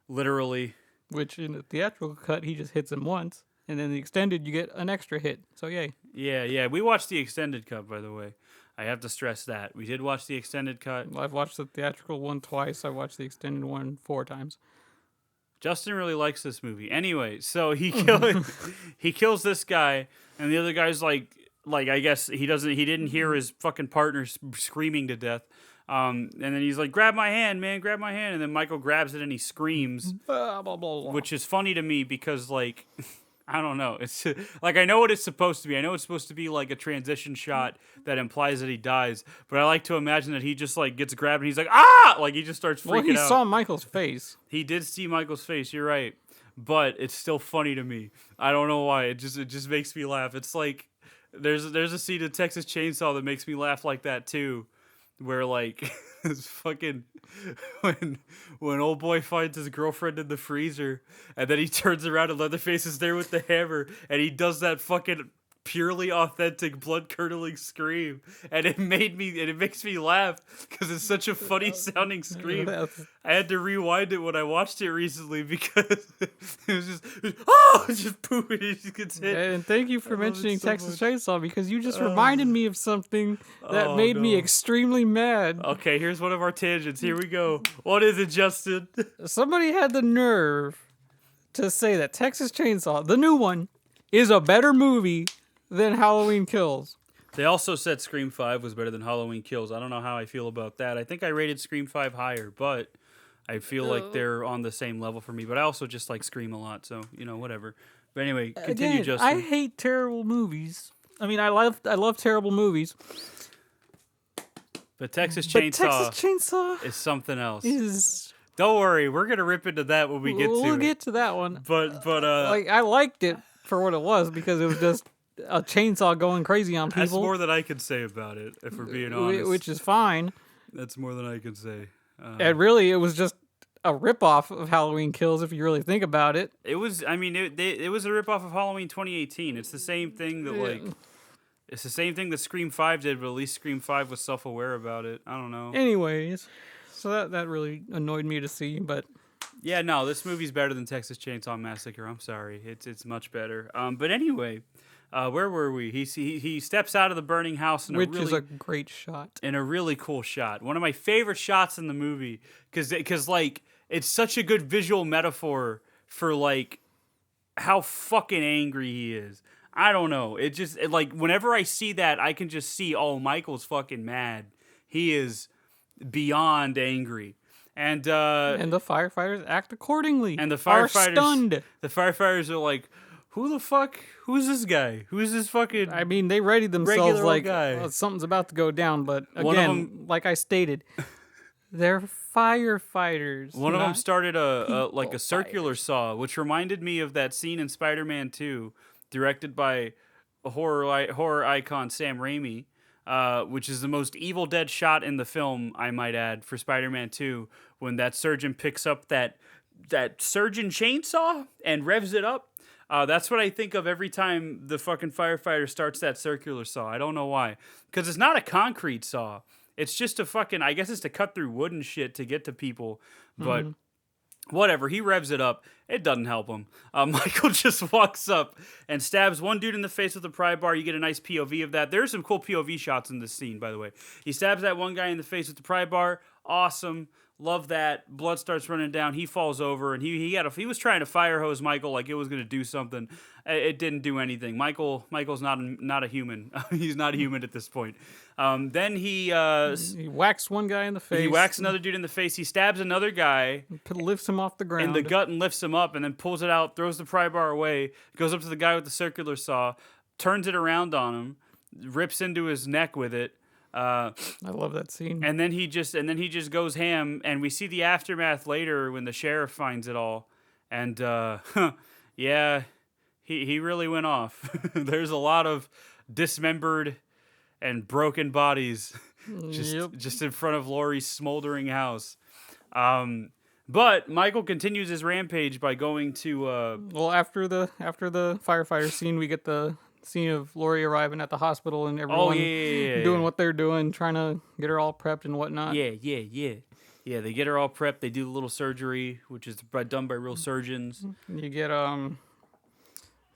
literally. Which in the theatrical cut, he just hits him once, and then the extended, you get an extra hit. So yay. Yeah. We watched the extended cut, by the way. I have to stress that. We did watch the extended cut. I've watched the theatrical one twice. I watched the extended one 4 times. Justin really likes this movie. Anyway, so he kills this guy, and the other guy's like I guess he didn't hear his fucking partner screaming to death. And then he's like, "Grab my hand, man, grab my hand." And then Michael grabs it and he screams, Blah, blah, blah, blah. which is funny to me because, like, I don't know. It's like, I know what it's supposed to be. I know it's supposed to be like a transition shot that implies that he dies. But I like to imagine that he just like gets grabbed and he's like, "Ah!" Like he just starts freaking Well, he out. saw Michael's face. He did see Michael's face. You're right. But it's still funny to me. I don't know why. It just makes me laugh. It's like there's a scene in Texas Chainsaw that makes me laugh like that too. Where like it's fucking when old boy finds his girlfriend in the freezer, and then he turns around and Leatherface is there with the hammer, and he does that fucking purely authentic blood curdling scream, and it makes me laugh because it's such a funny sounding scream. I had to rewind it when I watched it recently because it was just poop, and it just gets hit. And thank you for mentioning so Texas much. Chainsaw, because you just reminded me of something that made me extremely mad. Okay, here's one of our tangents. Here we go. What is it, Justin? Somebody had the nerve to say that Texas Chainsaw, the new one, is a better movie than Halloween Kills. They also said Scream 5 was better than Halloween Kills. I don't know how I feel about that. I think I rated Scream 5 higher, but I feel like they're on the same level for me. But I also just like Scream a lot, so, you know, whatever. But anyway, continue, Again, Justin. I hate terrible movies. I mean, I love terrible movies. But Texas But Chainsaw Texas Chainsaw is something else. is... Don't worry, we're going to rip into that when we get to We'll it. get to that one. But Like, I liked it for what it was, because it was just a chainsaw going crazy on people. that's more than I can say about it, if we're being honest. Which is fine. That's more than I can say. And really, it was just a ripoff of Halloween Kills, if you really think about it. It was, I mean, it was a ripoff of Halloween 2018. It's the same thing that, like, Scream 5 did, but at least Scream 5 was self-aware about it. I don't know. Anyways, So that really annoyed me to see, but Yeah, no, this movie's better than Texas Chainsaw Massacre. I'm sorry, it's much better. But anyway, where were we? He steps out of the burning house in which is a great shot. in a really cool shot. One of my favorite shots in the movie because like it's such a good visual metaphor for like how fucking angry he is. I don't know. Like whenever I see that, I can just see, oh, Michael's fucking mad. He is beyond angry. And the firefighters act accordingly. and the are firefighters stunned. The firefighters are like, who the fuck? Who's this guy? Who's this fucking I mean, they readied themselves regular old like guy? Something's about to go down. But One of again, like I stated, they're firefighters. One of them not started a people circular saw, which reminded me of that scene in Spider-Man 2, directed by horror icon Sam Raimi, which is the most Evil Dead shot in the film, I might add, for Spider-Man 2, when that surgeon picks up that surgeon chainsaw and revs it up. That's what I think of every time the fucking firefighter starts that circular saw. I don't know why. Because it's not a concrete saw. It's just a fucking, I guess it's to cut through wood and shit to get to people. But whatever, he revs it up. It doesn't help him. Michael just walks up and stabs one dude in the face with a pry bar. You get a nice POV of that. There's some cool POV shots in this scene, by the way. He stabs that one guy in the face with the pry bar. Awesome. Love that. Blood starts running down. He falls over, and he was trying to fire hose Michael like it was going to do something. It didn't do anything. Michael's not a human. He's not human at this point. Then he whacks one guy in the face. He whacks another dude in the face. He stabs another guy. Lifts him off the ground. In the gut and lifts him up and then pulls it out, throws the pry bar away, goes up to the guy with the circular saw, turns it around on him, rips into his neck with it. I love that scene. And then he just goes ham, and we see the aftermath later when the sheriff finds it all. And yeah, he really went off. There's a lot of dismembered and broken bodies just in front of Laurie's smoldering house. But Michael continues his rampage by going to after the firefighter scene, we get the scene of Laurie arriving at the hospital and everyone doing what they're doing, trying to get her all prepped and whatnot. Yeah, they get her all prepped. They do the little surgery, which is done by real surgeons. You get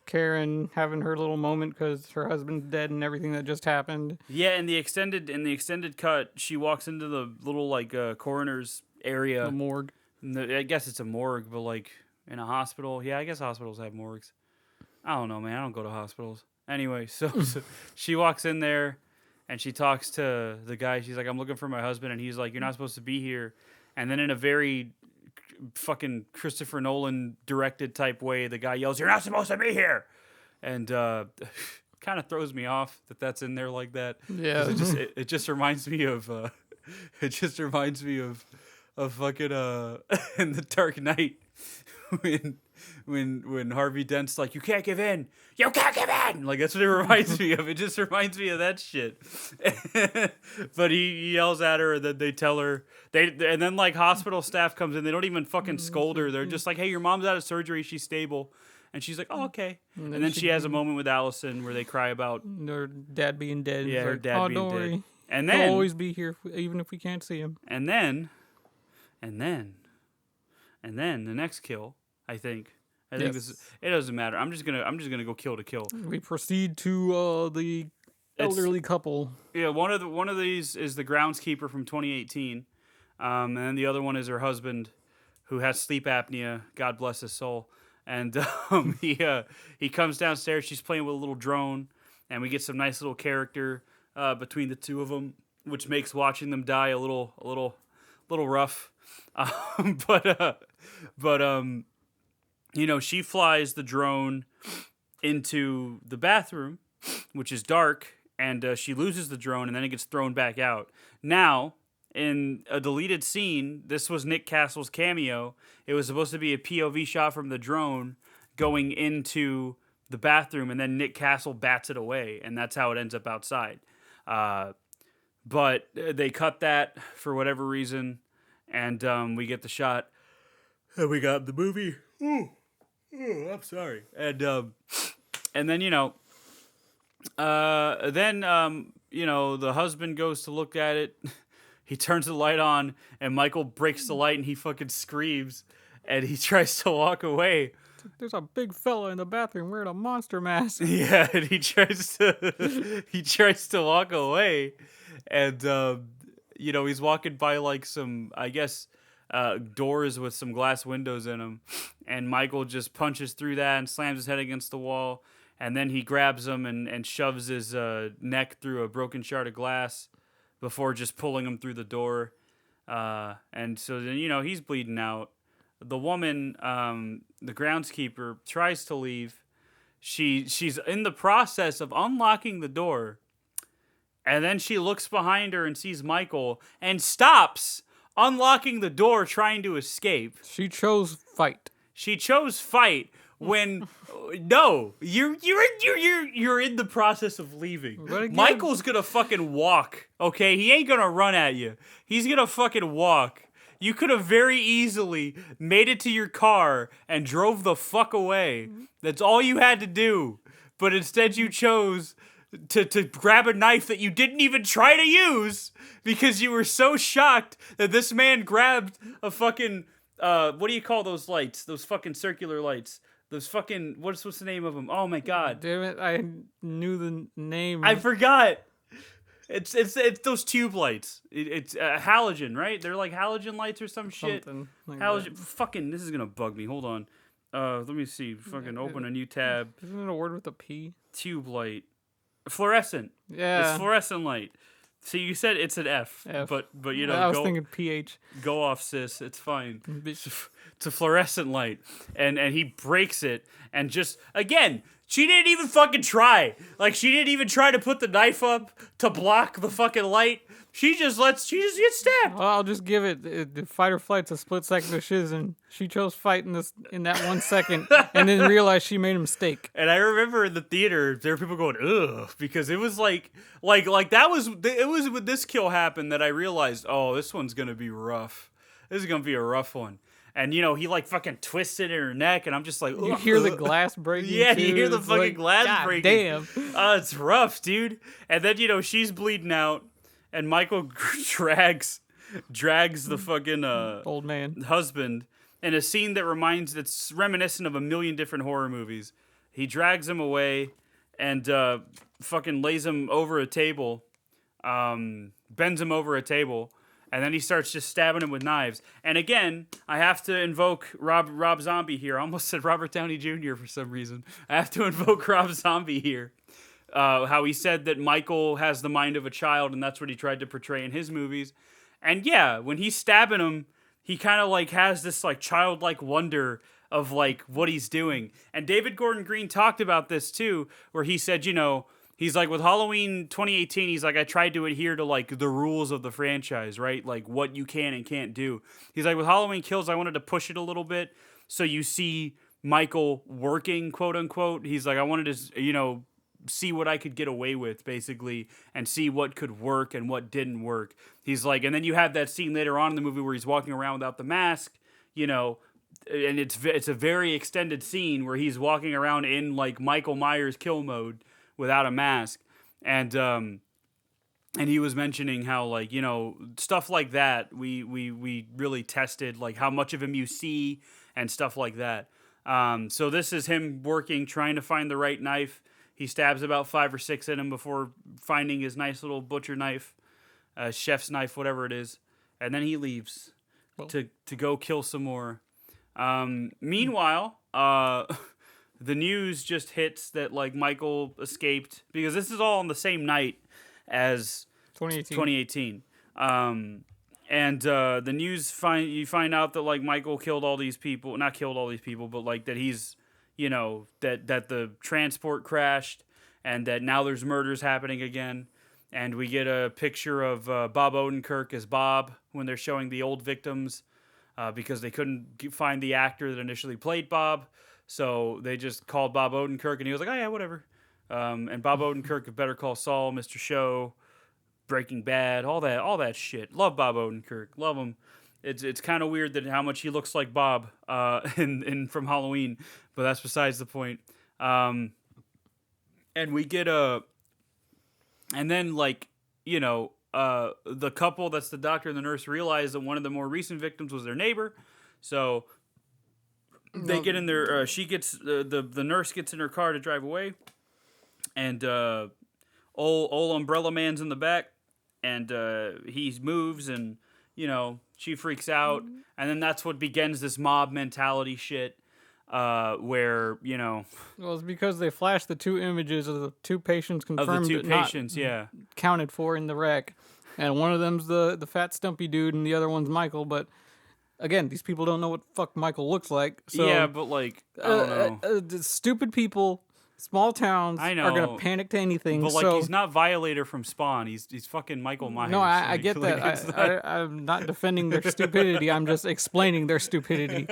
Karen having her little moment because her husband's dead and everything that just happened. Yeah, in the extended cut, she walks into the little coroner's area. The morgue. I guess it's a morgue, but like in a hospital. Yeah, I guess hospitals have morgues. I don't know, man. I don't go to hospitals. Anyway, so she walks in there and she talks to the guy. She's like, I'm looking for my husband. And he's like, you're not supposed to be here. And then in a very fucking Christopher Nolan directed type way, the guy yells, you're not supposed to be here. And kind of throws me off that that's in there like that. Yeah. It just reminds me of fucking in The Dark Knight when Harvey Dent's like, you can't give in, like that's what it reminds me of. It just reminds me of that shit. But he yells at her, and then they tell her and then like hospital staff comes in. They don't even fucking scold her. They're just like, hey, your mom's out of surgery, she's stable. And she's like, oh, okay. And then she has a moment with Allison where they cry about her dad being dead. Yeah, her dad being dead. Worry. And then he'll always be here even if we can't see him. And then the next kill, I think this is, it doesn't matter. I'm just gonna go kill to kill. We proceed to the elderly couple. Yeah, one of these is the groundskeeper from 2018, and then the other one is her husband, who has sleep apnea. God bless his soul. And he comes downstairs. She's playing with a little drone, and we get some nice little character between the two of them, which makes watching them die a little rough. She flies the drone into the bathroom, which is dark, and she loses the drone, and then it gets thrown back out. Now, in a deleted scene, this was Nick Castle's cameo. It was supposed to be a POV shot from the drone going into the bathroom, and then Nick Castle bats it away, and that's how it ends up outside. But they cut that for whatever reason, and we get the shot. And we got the movie. Ooh, I'm sorry. And then the husband goes to look at it. he turns the light on, and Michael breaks the light, and he fucking screams, and he tries to walk away. There's a big fella in the bathroom wearing a monster mask. Yeah, and he tries to walk away, and he's walking by like some, I guess, doors with some glass windows in them, and Michael just punches through that and slams his head against the wall, and then he grabs him and shoves his neck through a broken shard of glass before just pulling him through the door, and so then he's bleeding out. The woman, the groundskeeper, tries to leave. She's in the process of unlocking the door, and then she looks behind her and sees Michael and stops unlocking the door, trying to escape. She chose fight. She chose fight when no, you're in the process of leaving. Michael's gonna fucking walk. Okay, he ain't gonna run at you. He's gonna fucking walk. You could have very easily made it to your car and drove the fuck away. That's all you had to do. But instead you chose to grab a knife that you didn't even try to use because you were so shocked that this man grabbed a fucking, what do you call those lights? Those fucking circular lights. Those fucking, what's the name of them? Oh my God. Damn it, I knew the name. I forgot. It's those tube lights. It's halogen, right? They're like halogen lights or some shit. Something like Halogen. that. Fucking, this is gonna bug me. Hold on. Let me see. Fucking open a new tab. Isn't it a word with a P? Tube light. Fluorescent. Yeah. It's fluorescent light. See, you said it's an F. F. But I was thinking PH. Go off, sis. It's fine. It's a fluorescent light, and he breaks it, and just again. She didn't even fucking try. Like, she didn't even try to put the knife up to block the fucking light. She just gets stabbed. Well, I'll just give it the fight or flight's a split second of shiz, and she chose fight in that 1 second, and then realized she made a mistake. And I remember in the theater, there were people going, ugh, because it was like that was, it was when this kill happened that I realized, oh, this one's going to be rough. This is going to be a rough one. And, he, like, fucking twisted in her neck, and I'm just like... Ugh. You hear the glass breaking, yeah, too. you hear the It's fucking like, glass God breaking. damn. It's rough, dude. And then, she's bleeding out, and Michael drags the fucking... Old man. husband in a scene that's reminiscent of a million different horror movies. He drags him away and fucking lays him over a table, bends him over a table, and then he starts just stabbing him with knives. And again, I have to invoke Rob Zombie here. I almost said Robert Downey Jr. for some reason. I have to invoke Rob Zombie here. How he said that Michael has the mind of a child, and that's what he tried to portray in his movies. And yeah, when he's stabbing him, he kind of like has this like childlike wonder of like what he's doing. And David Gordon Green talked about this too, where he said, he's like, with Halloween 2018, he's like, I tried to adhere to like the rules of the franchise, right? Like what you can and can't do. He's like, with Halloween Kills, I wanted to push it a little bit. So you see Michael working, quote unquote. He's like, I wanted to, see what I could get away with, basically, and see what could work and what didn't work. He's like, and then you have that scene later on in the movie where he's walking around without the mask, and it's a very extended scene where he's walking around in like Michael Myers kill mode without a mask, and he was mentioning how like stuff like that we really tested like how much of him you see and stuff like that. So this is him working, trying to find the right knife. He stabs about 5 or 6 in him before finding his nice little butcher knife, chef's knife, whatever it is, and then he leaves to go kill some more. Meanwhile, the news just hits that like Michael escaped, because this is all on the same night as 2018. And the news you find out that like Michael killed all these people, not killed all these people, but like that he's that the transport crashed, and that now there's murders happening again. And we get a picture of Bob Odenkirk as Bob when they're showing the old victims, because they couldn't find the actor that initially played Bob. So they just called Bob Odenkirk, and he was like, oh yeah, whatever. And Bob Odenkirk of Better Call Saul, Mr. Show, Breaking Bad, all that shit. Love Bob Odenkirk. Love him. It's kind of weird that how much he looks like Bob in from Halloween, but that's besides the point. And we get and then like the couple that's the doctor and the nurse realize that one of the more recent victims was their neighbor, so they get in their. She gets the nurse gets in her car to drive away, and old Umbrella Man's in the back, and he moves, and she freaks out, and then that's what begins this mob mentality shit. Where Well, it's because they flashed the 2 images of the 2 patients confirmed of the 2 not patients, yeah. counted for in the wreck, and one of them's the fat stumpy dude, and the other one's Michael. But again, these people don't know what the fuck Michael looks like. So, yeah, but like I don't know. The stupid people, small towns, I know. are gonna panic to anything. But like so, he's not Violator from Spawn. He's fucking Michael Myers. No, I Like, get like, that. I'm not defending their stupidity. I'm just explaining their stupidity.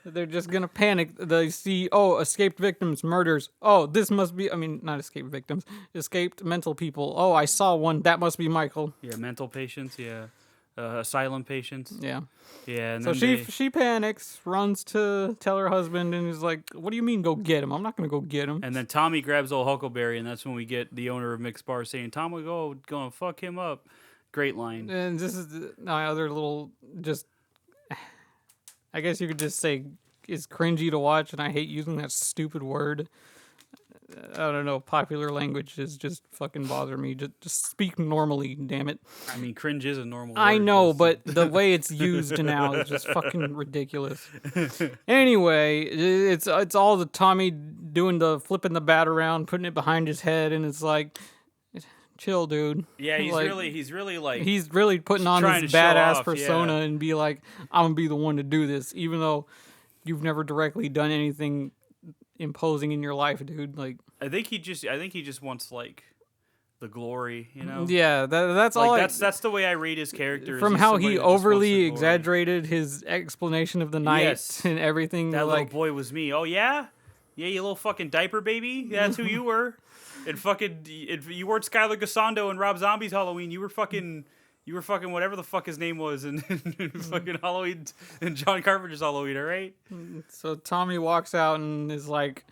They're just gonna panic. They see, escaped victims, murders. Oh, this must be. I mean, not escaped victims, escaped mental people. Oh, I saw one. That must be Michael. Yeah, mental patients. Yeah, asylum patients. Yeah. Yeah. And So then she panics, runs to tell her husband, and is like, "What do you mean, go get him? I'm not gonna go get him." And then Tommy grabs old Huckleberry, and that's when we get the owner of Mixed Bar saying, "Tom will gonna fuck him up." Great line. And this is my other little, just, I guess you could just say, is cringy to watch, and I hate using that stupid word. I don't know, popular language is just fucking bother me. Just speak normally, damn it. I mean, cringe is a normal I word. know, but the way it's used now is just fucking ridiculous. Anyway, it's all the Tommy doing the flipping the bat around, putting it behind his head, and it's like, chill, dude. Yeah, he's like, really putting on trying this to show badass off, persona yeah. and be like, I'm gonna be the one to do this, even though you've never directly done anything imposing in your life, dude. Like, I think he just wants like the glory, yeah, that's like all. that's the way I rate his character. From is how somebody he that just wants the overly glory. exaggerated his explanation of the night Yes. and everything. That like, little boy was me. Oh yeah, yeah, you little fucking diaper baby. That's who you were. And fucking, you weren't Skylar Gassando and Rob Zombie's Halloween. You were fucking whatever the fuck his name was in fucking Halloween and John Carpenter's Halloween. All right. So Tommy walks out and is like,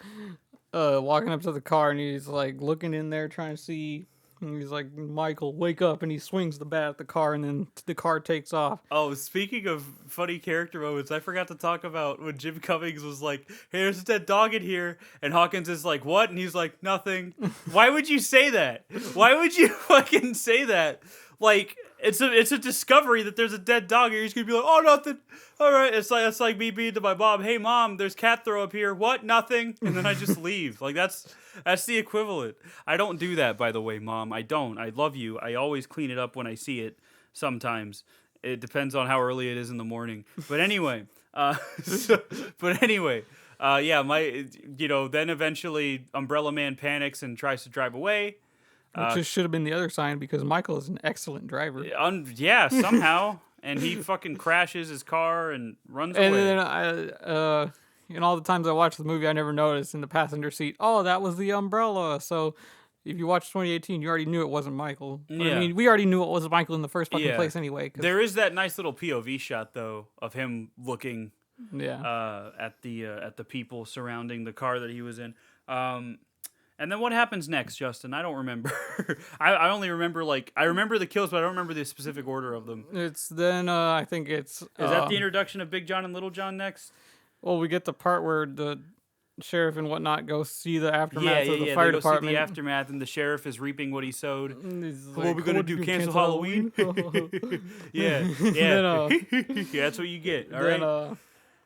walking up to the car, and he's like looking in there trying to see. And he's like, Michael, wake up, and he swings the bat at the car, and then the car takes off. Oh, speaking of funny character moments, I forgot to talk about when Jim Cummings was like, "Hey, there's a dead dog in here," and Hawkins is like, "What?" And he's like, "Nothing." Why would you say that? Why would you fucking say that? Like, it's a discovery that there's a dead dog here. He's gonna be like, "Oh, nothing." All right, it's like me being to my mom, "Hey, mom, there's cat throw up here." What? Nothing. And then I just leave. Like that's the equivalent. I don't do that, by the way, mom. I don't. I love you. I always clean it up when I see it. Sometimes it depends on how early it is in the morning. But anyway, yeah, then eventually Umbrella Man panics and tries to drive away. Which just should have been the other sign, because Michael is an excellent driver. Yeah, somehow. And he fucking crashes his car and runs away. And then in all the times I watched the movie, I never noticed in the passenger seat, oh, that was the umbrella. So if you watched 2018, you already knew it wasn't Michael. But, Yeah. I mean, we already knew it was Michael in the first fucking place anyway. There is that nice little POV shot, though, of him looking at the people surrounding the car that he was in. And then what happens next, Justin? I don't remember. I only remember, I remember the kills, but I don't remember the specific order of them. It's then, I think it's... Is that the introduction of Big John and Little John next? Well, we get the part where the sheriff and whatnot go see the aftermath of the fire they go department. see the aftermath, and the sheriff is reaping what he sowed. What are we gonna do? Cancel Halloween? yeah. Then, Yeah, that's what you get. All then, right.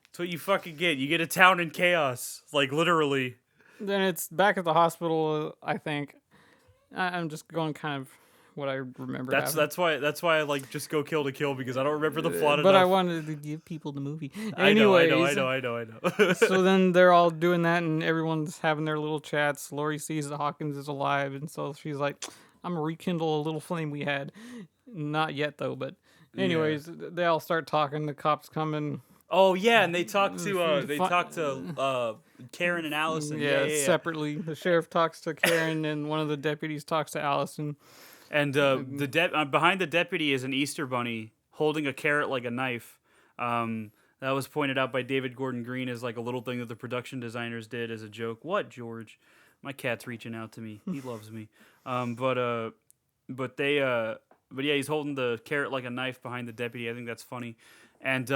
That's what you fucking get. You get a town in chaos, like literally. Then it's back at the hospital, I think. I'm just going kind of what I remember. That's why I like just go kill to kill, because I don't remember the plot but enough. I wanted to give people the movie. I know. Anyways, so then they're all doing that, and everyone's having their little chats. Lori sees that Hawkins is alive, and so she's like, I'm going to rekindle a little flame we had. Not yet, though, but anyways, they all start talking. The cops come in. Oh yeah, and they talk to Karen and Allison. Yeah, separately. The sheriff talks to Karen, and one of the deputies talks to Allison. And behind the deputy is an Easter bunny holding a carrot like a knife. That was pointed out by David Gordon Green as like a little thing that the production designers did as a joke. What, George? My cat's reaching out to me. He loves me. But they yeah, he's holding the carrot like a knife behind the deputy. I think that's funny, and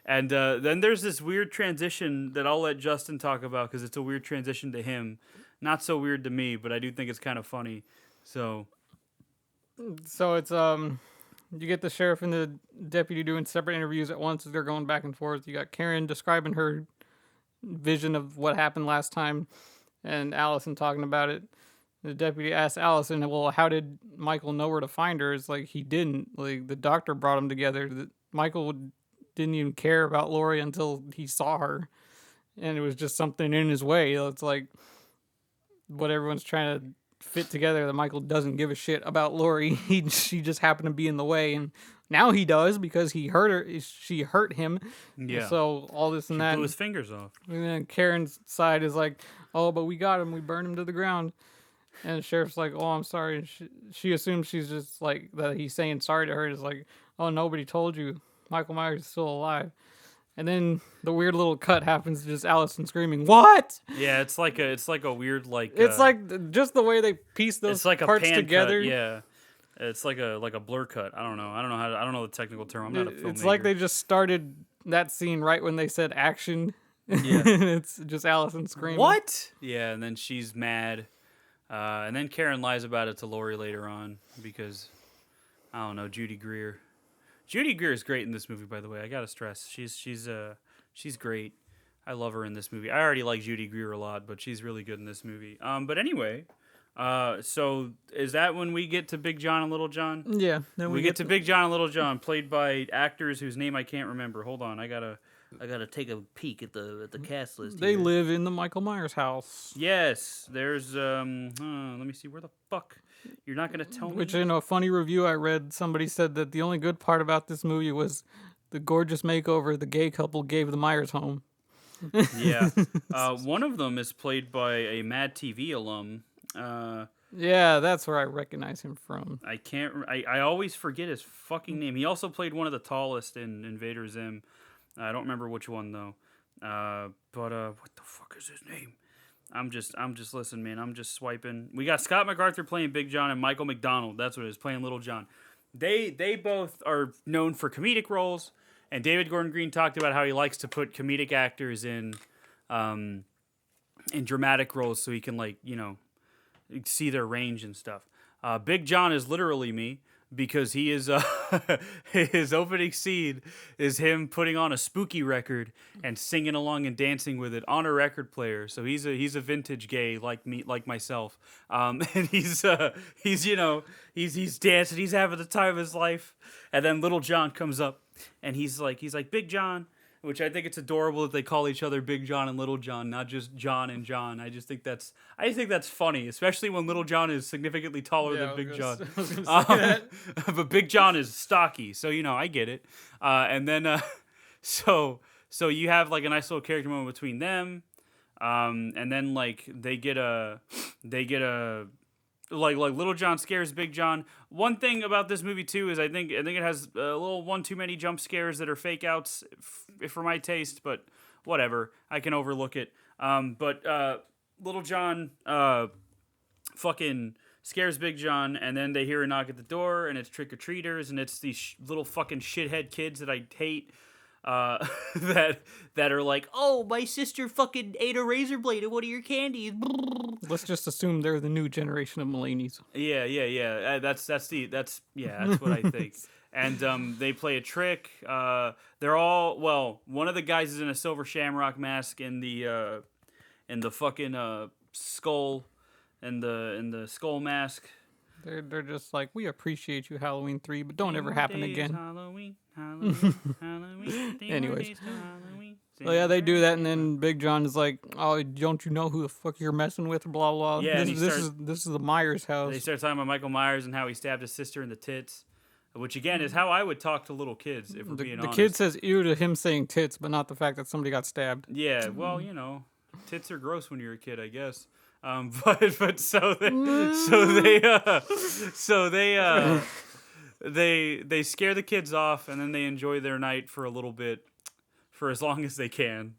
and then there's this weird transition that I'll let Justin talk about because it's a weird transition to him. Not so weird to me, but I do think it's kind of funny. So So it's you get the sheriff and the deputy doing separate interviews at once as they're going back and forth. You got Karen describing her vision of what happened last time, and Allison talking about it. The deputy asks Allison, "Well, how did Michael know where to find her?" It's like he didn't. Like the doctor brought them together. Michael didn't even care about Lori until he saw her, and it was just something in his way. It's like what everyone's trying to fit together that Michael doesn't give a shit about Lori. She just happened to be in the way, and now he does because he hurt her. She hurt him. yeah, So all this and she that. blew his fingers off. And then Karen's side is like, "Oh, but we got him. We burned him to the ground." And the sheriff's like, "Oh, I'm sorry." And she assumes she's just like that. He's saying sorry to her. It's like, "Oh, nobody told you. Michael Myers is still alive." And then the weird little cut happens, just Allison screaming, "What?" Yeah, it's like a weird like. It's like just the way they piece those it's like parts a pan together. Cut, yeah, it's like a blur cut. I don't know. I don't know the technical term. I'm not a filmmaker. It's like they just started that scene right when they said action. Yeah. It's just Allison screaming. What? Yeah, and then she's mad. And then Karen lies about it to Lori later on because, I don't know, Judy Greer. Judy Greer is great in this movie, by the way. I gotta stress, she's great. I love her in this movie. I already like Judy Greer a lot, but she's really good in this movie. But anyway, so is that when we get to Big John and Little John? Yeah. Then We get to Big John and Little John, played by actors whose name I can't remember. Hold on, I gotta take a peek at the cast list. They here. live in the Michael Myers house. Yes, there's let me see, where the fuck? You're not gonna tell me? Which in a funny review I read, somebody said that the only good part about this movie was the gorgeous makeover the gay couple gave the Myers home. Yeah. One of them is played by a Mad TV alum. Yeah, that's where I recognize him from. I always forget his fucking name. He also played one of the tallest in Invader Zim. I don't remember which one though. But what the fuck is his name? I'm just listening, man. I'm just swiping. We got Scott MacArthur playing Big John and Michael McDonald. That's what it is, playing Little John. They both are known for comedic roles, and David Gordon Green talked about how he likes to put comedic actors in dramatic roles so he can, like, you know, see their range and stuff. Big John is literally me because he is his opening scene is him putting on a spooky record and singing along and dancing with it on a record player. So he's a vintage gay like me, like myself. And he's you know, he's dancing, he's having the time of his life. And then Little John comes up and he's like Big John, which I think it's adorable that they call each other Big John and Little John, not just John and John. I just think that's funny, especially when Little John is significantly taller than Big John. But Big John is stocky, so you know I get it. And then so you have like a nice little character moment between them, and then like they get a like Little John scares Big John. One thing about this movie too is I think it has a little one too many jump scares that are fake outs for my taste, but whatever, I can overlook it. But Little John fucking scares Big John, and then they hear a knock at the door, and it's trick-or-treaters, and it's these little fucking shithead kids that I hate. That are like, "Oh, my sister fucking ate a razor blade in one of your candies." Let's just assume they're the new generation of Mulaney's. Yeah. That's what I think. And they play a trick. They're all one of the guys is in a silver shamrock mask in the fucking skull and the skull mask. They're just like, "We appreciate you, Halloween 3, but don't ever happen again." Halloween. Anyways. So yeah, they do that, and then Big John is like, "Oh, don't you know who the fuck you're messing with?" Blah blah. Yeah, this is the Myers house. They start talking about Michael Myers and how he stabbed his sister in the tits, which again is how I would talk to little kids if we're being honest. The kid says ew to him saying tits, but not the fact that somebody got stabbed. Yeah, well, you know, tits are gross when you're a kid, I guess. But so they scare the kids off, and then they enjoy their night for a little bit, for as long as they can.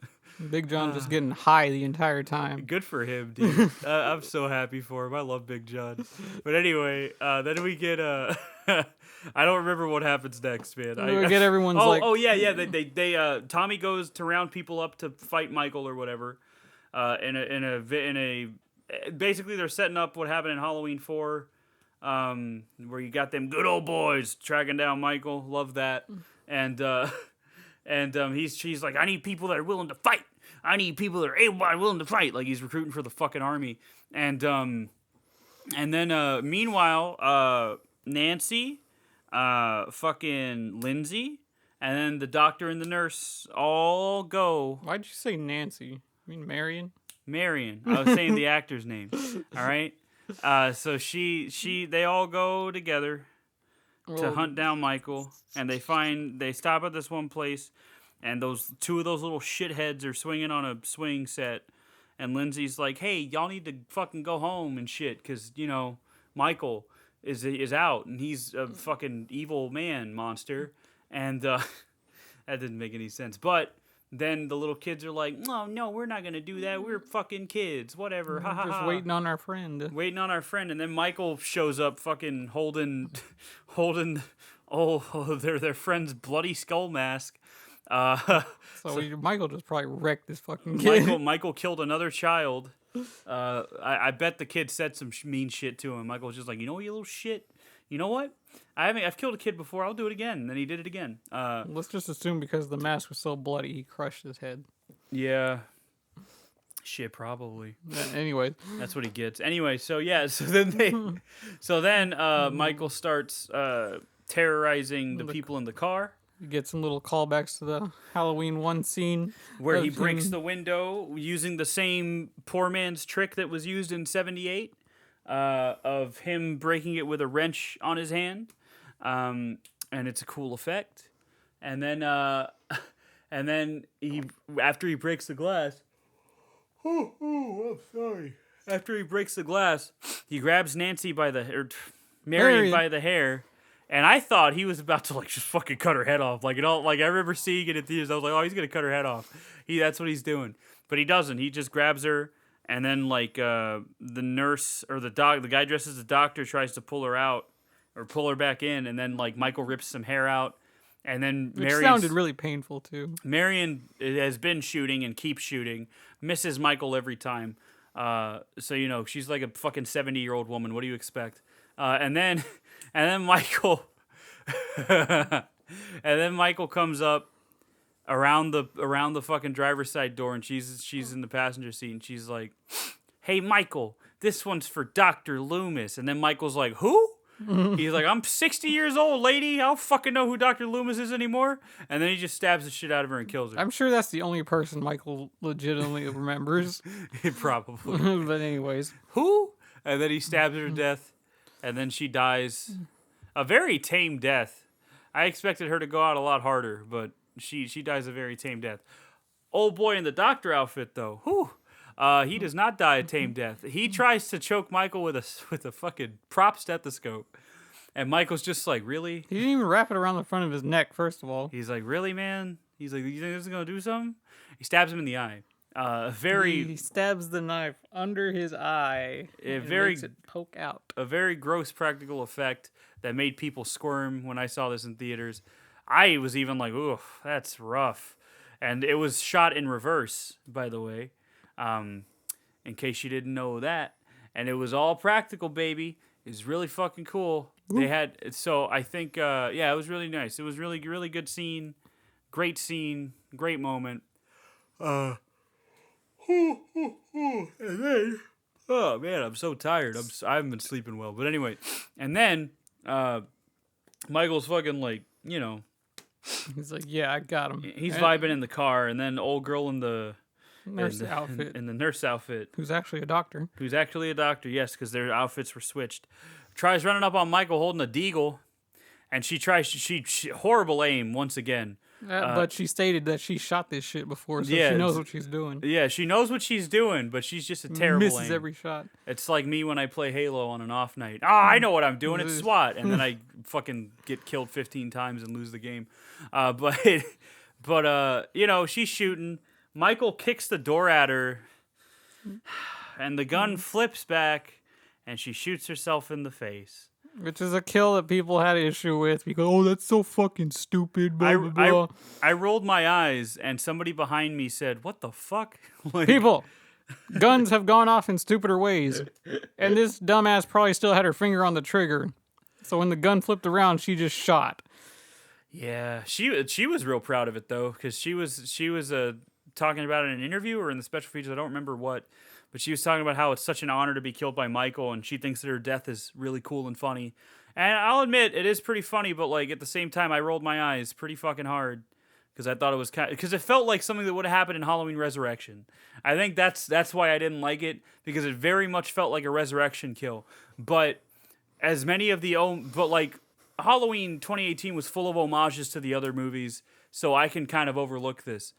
Big John just getting high the entire time. Good for him, dude. I'm so happy for him. I love Big John. But anyway, then we get I don't remember what happens next, man. We get everyone's yeah. They Tommy goes to round people up to fight Michael or whatever. Basically they're setting up what happened in Halloween 4, where you got them good old boys tracking down Michael. Love that. And she's like, I need people that are willing to fight. I need people that are able and willing to fight. Like he's recruiting for the fucking army. And then meanwhile, Nancy, fucking Lindsay, and then the doctor and the nurse all go. Why'd you say Nancy? I mean Marion? Marion. I was saying the actor's name. All right. So they all go together to hunt down Michael, and they stop at this one place, and two of those little shitheads are swinging on a swing set, and Lindsay's like, hey, y'all need to fucking go home and shit, because, Michael is out, and he's a fucking evil monster, and that didn't make any sense, but then the little kids are like, no, we're not going to do that. We're fucking kids. Whatever. Ha ha ha. Just waiting on our friend. And then Michael shows up fucking holding their friend's bloody skull mask. Michael just probably wrecked this fucking kid. Michael killed another child. I bet the kid said some mean shit to him. Michael was just like, you little shit. You know what? I've killed a kid before. I'll do it again. And then he did it again. Let's just assume because the mask was so bloody, he crushed his head. Yeah. Shit, probably. Anyway, that's what he gets. Anyway, so then Michael starts terrorizing the people in the car. You get some little callbacks to the Halloween 1 scene where he breaks the window using the same poor man's trick that was used in 78. Of him breaking it with a wrench on his hand, and it's a cool effect. And then after he breaks the glass, I'm sorry. After he breaks the glass, he grabs Marion by the hair, and I thought he was about to just fucking cut her head off. I remember seeing it in theaters. I was like, oh, he's gonna cut her head off. That's what he's doing, but he doesn't. He just grabs her. And then, the nurse or the guy dressed as a doctor tries to pull her out or pull her back in. And then, Michael rips some hair out. And then Which sounded really painful, too. Marion has been shooting and keeps shooting, misses Michael every time. So, she's like a fucking 70-year-old woman. What do you expect? And then Michael... and then Michael comes up around the fucking driver's side door, and she's in the passenger seat, and she's like, hey, Michael, this one's for Dr. Loomis. And then Michael's like, who? He's like, I'm 60 years old, lady. I don't fucking know who Dr. Loomis is anymore. And then he just stabs the shit out of her and kills her. I'm sure that's the only person Michael legitimately remembers. Probably. But anyways. Who? And then he stabs her to death, and then she dies. A very tame death. I expected her to go out a lot harder, but she dies a very tame death. Old boy in the doctor outfit, though, he does not die a tame death. He tries to choke Michael with a fucking prop stethoscope, and Michael's just like, really? He didn't even wrap it around the front of his neck. First of all, he's like, really, man? He's like, you think this is gonna do something? He stabs him in the eye. He stabs the knife under his eye. Makes it poke out. A very gross practical effect that made people squirm when I saw this in theaters. I was even like, oof, that's rough. And it was shot in reverse, by the way, in case you didn't know that. And it was all practical, baby. It was really fucking cool. Ooh. I think, it was really nice. It was really, really good scene, great moment. And then, oh man, I'm so tired. I haven't been sleeping well. But anyway, and then Michael's fucking he's like, yeah, I got him. He's vibing in the car, and then old girl in the nurse outfit. In the nurse outfit. Who's actually a doctor. Yes, because their outfits were switched. Tries running up on Michael holding a deagle, and she horrible aim once again. But she stated that she shot this shit before, so she knows what she's doing. Yeah, she knows what she's doing, but she's just a terrible aim. Misses every shot. It's like me when I play Halo on an off night. I know what I'm doing. It's SWAT. And then I fucking get killed 15 times and lose the game. But she's shooting. Michael kicks the door at her, and the gun flips back, and she shoots herself in the face. Which is a kill that people had issue with because, oh, that's so fucking stupid, blah, blah, blah. I rolled my eyes, and somebody behind me said, "What the fuck?" Like, People, guns have gone off in stupider ways. And this dumbass probably still had her finger on the trigger. So when the gun flipped around, she just shot. yeah, she was real proud of it though, because she was talking about it in an interview or in the special features. I don't remember what, but she was talking about how it's such an honor to be killed by Michael, and she thinks that her death is really cool and funny. And I'll admit, it is pretty funny, but like at the same time, I rolled my eyes pretty fucking hard because I thought it was because it felt like something that would have happened in Halloween Resurrection. I think that's why I didn't like it, because it very much felt like a resurrection kill. But as many of like Halloween 2018 was full of homages to the other movies, so I can kind of overlook this.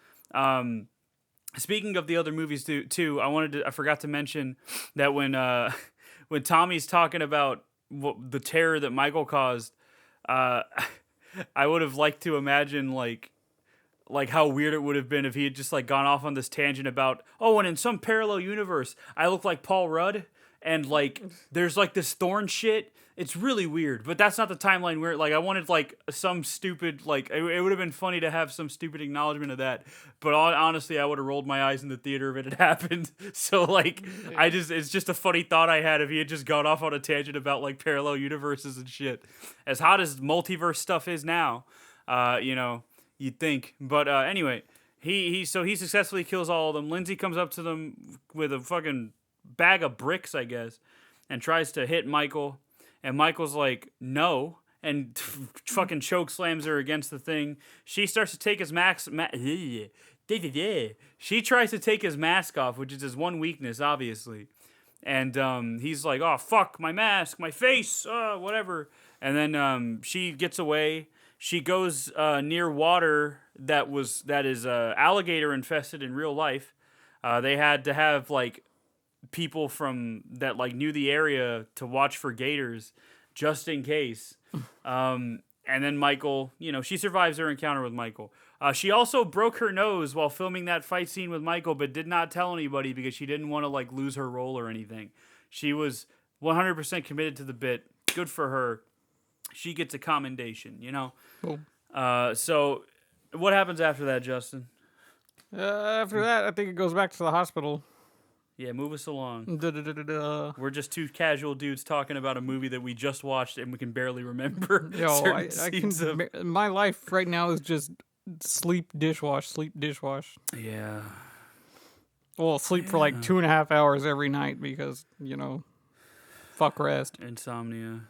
Speaking of the other movies too, I forgot to mention that when Tommy's talking about the terror that Michael caused, I would have liked to imagine like how weird it would have been if he had just like gone off on this tangent about, oh, and in some parallel universe, I look like Paul Rudd, and like there's like this thorn shit. It's really weird, but that's not the timeline where like I wanted like some stupid like it would have been funny to have some stupid acknowledgement of that. But honestly, I would have rolled my eyes in the theater if it had happened. So like it's just a funny thought I had if he had just gone off on a tangent about like parallel universes and shit. As hot as multiverse stuff is now, you'd think. But anyway, he successfully kills all of them. Lindsay comes up to them with a fucking bag of bricks, I guess, and tries to hit Michael. And Michael's like, no, and fucking choke slams her against the thing. She starts to take his She tries to take his mask off, which is his one weakness, obviously. And he's like, oh, fuck, my mask, my face, whatever. And then she gets away. She goes near water that is alligator infested in real life. They had to have like people from that like knew the area to watch for gators just in case. And then Michael, she survives her encounter with Michael. She also broke her nose while filming that fight scene with Michael, but did not tell anybody because she didn't want to like lose her role or anything. She was 100% committed to the bit. Good for her. She gets a commendation, Cool. So what happens after that, Justin? After that, I think it goes back to the hospital. Yeah, move us along. Da-da-da-da-da. We're just two casual dudes talking about a movie that we just watched and we can barely remember. Yo, my life right now is just sleep, dishwash. Yeah. Well, sleep for like 2.5 hours every night because, fuck rest. Insomnia.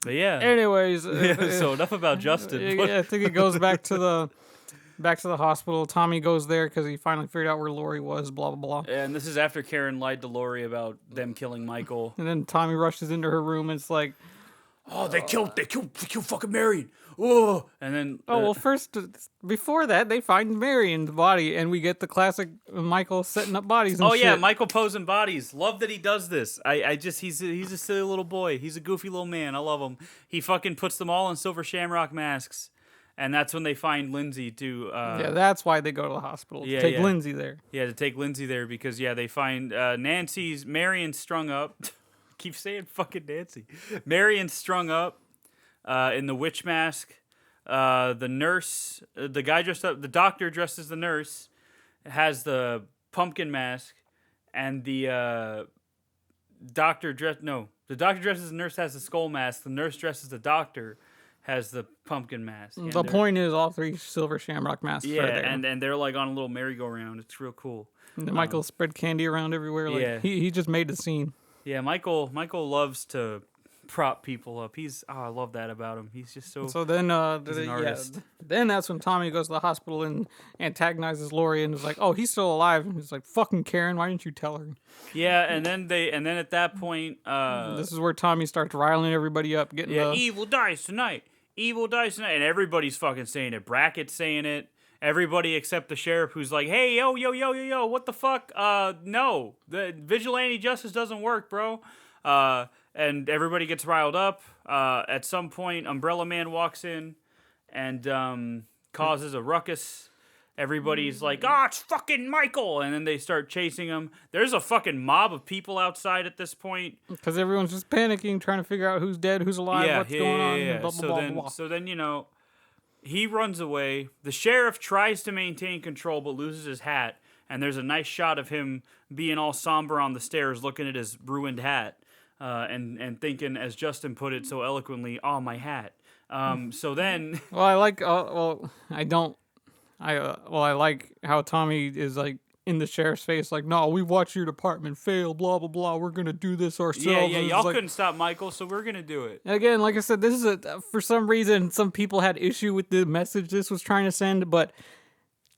But yeah. Anyways. So enough about Justin. I think it goes back to the hospital. Tommy goes there because he finally figured out where Lori was, blah, blah, blah. And this is after Karen lied to Lori about them killing Michael. And then Tommy rushes into her room and it's like, oh, they killed fucking Marion. Oh, and then well, first before that they find Marion's body and we get the classic Michael setting up bodies. And yeah, Michael posing bodies. Love that he does this. He's a silly little boy. He's a goofy little man. I love him. He fucking puts them all in silver shamrock masks. And that's when they find Lindsay to... that's why they go to the hospital. To take Lindsay there. Yeah, to take Lindsay there because, they find Marion strung up. Keep saying fucking Nancy. Marion strung up in the witch mask. The nurse, the guy dressed up, the doctor dressed as the nurse has the pumpkin mask. And the doctor dressed as the nurse has the skull mask. The nurse dressed as the doctor has the pumpkin mask. The point is all three silver shamrock masks are there. and they're like on a little merry-go-round. It's real cool. And Michael spread candy around everywhere. Like, he just made the scene. Yeah, Michael loves to prop people up. I love that about him. He's just so... So then, he's an artist. Then that's when Tommy goes to the hospital and antagonizes Lori and is like, oh, he's still alive. And he's like, fucking Karen, why didn't you tell her? Yeah, and then at that point... this is where Tommy starts riling everybody up. Evil dies tonight. Evil dies tonight. And everybody's fucking saying it. Brackett's saying it. Everybody except the sheriff who's like, hey, yo, what the fuck? No. The vigilante justice doesn't work, bro. And everybody gets riled up. At some point, Umbrella Man walks in and causes a ruckus. everybody's like, "Ah, it's fucking Michael," and then they start chasing him. There's a fucking mob of people outside at this point. Because everyone's just panicking, trying to figure out who's dead, who's alive, what's going on, and blah, blah, So blah, then, blah, blah. so then, he runs away. The sheriff tries to maintain control, but loses his hat. And there's a nice shot of him being all somber on the stairs, looking at his ruined hat, and thinking, as Justin put it so eloquently, "Oh, my hat." So then, Well, I like. I don't. I like how Tommy is like in the sheriff's face, like, "No, we watched your department fail. Blah blah blah. We're gonna do this ourselves." yeah, And it's y'all like, couldn't stop Michael, so we're gonna do it. Again, like I said, this is for some reason some people had issue with the message this was trying to send, but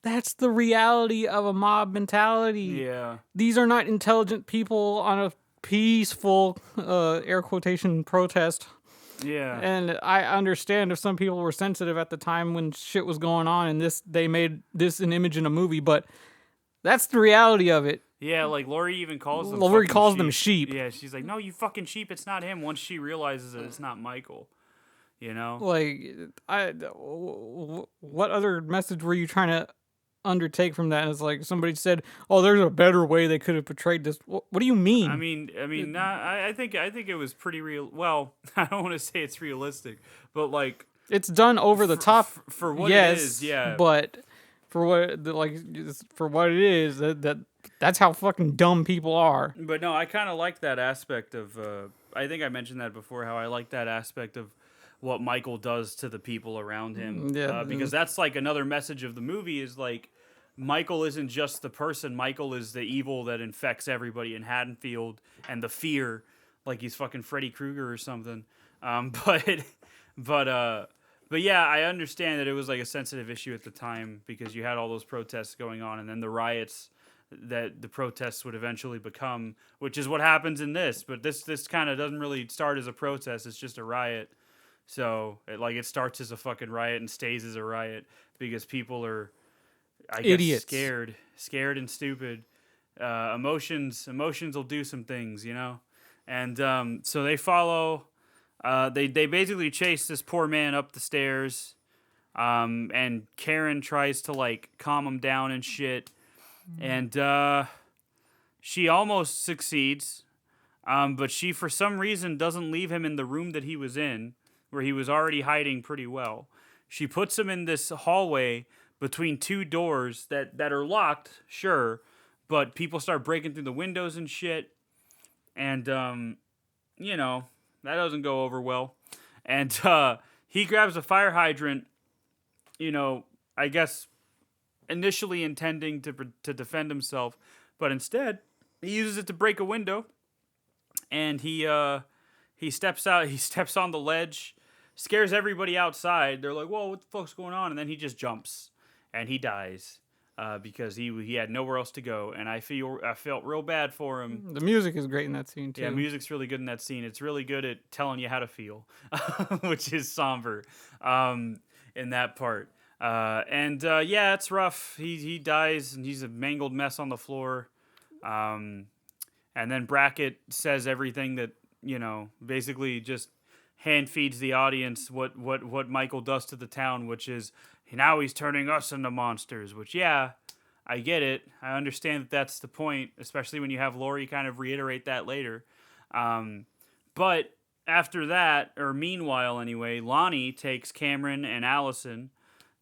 that's the reality of a mob mentality. Yeah, These are not intelligent people on a peaceful air quotation protest. yeah. And I understand if some people were sensitive at the time when shit was going on and they made this an image in a movie, but that's the reality of it. Yeah, like Lori even calls them. Lori fucking calls them sheep. Yeah, she's like, "No, you fucking sheep! It's not him." Once she realizes that it's not Michael, Like, what other message were you trying to undertake from that? It's like somebody said, "Oh, there's a better way they could have portrayed this." What do you mean? I think it was pretty real. Well, I don't want to say it's realistic, but like It's done over the top for what yes, it is, yeah. But for what it is, that's how fucking dumb people are. But no, I kind of like that aspect of. I think I mentioned that before. How I like that aspect of what Michael does to the people around him. Yeah, because that's like another message of the movie is like Michael isn't just the person. Michael is the evil that infects everybody in Haddonfield and the fear, like he's fucking Freddy Krueger or something. But yeah, I understand that it was like a sensitive issue at the time because you had all those protests going on, and then the riots that the protests would eventually become, which is what happens in this. But this kind of doesn't really start as a protest; it's just a riot. So it starts as a fucking riot and stays as a riot because people are, I guess, Idiots. scared and stupid. Emotions will do some things, And so they follow. They basically chase this poor man up the stairs, and Karen tries to like calm him down and shit, and she almost succeeds, but she for some reason doesn't leave him in the room that he was in, where he was already hiding pretty well. She puts him in this hallway between two doors that are locked, sure, but people start breaking through the windows and shit, and that doesn't go over well. And he grabs a fire hydrant, I guess initially intending to defend himself, but instead he uses it to break a window. And he steps out. He steps on the ledge, scares everybody outside. They're like, "Whoa, what the fuck's going on?" And then he just jumps, and he dies. Because he had nowhere else to go, and I felt real bad for him. The music is great in that scene too. Yeah, music's really good in that scene. It's really good at telling you how to feel, which is somber in that part. Yeah, it's rough. He dies, and he's a mangled mess on the floor. And then Brackett says everything that basically just hand feeds the audience what Michael does to the town, which is. Now he's turning us into monsters, which, yeah, I get it. I understand that that's the point, especially when you have Laurie kind of reiterate that later. But after that, or meanwhile anyway, Lonnie takes Cameron and Allison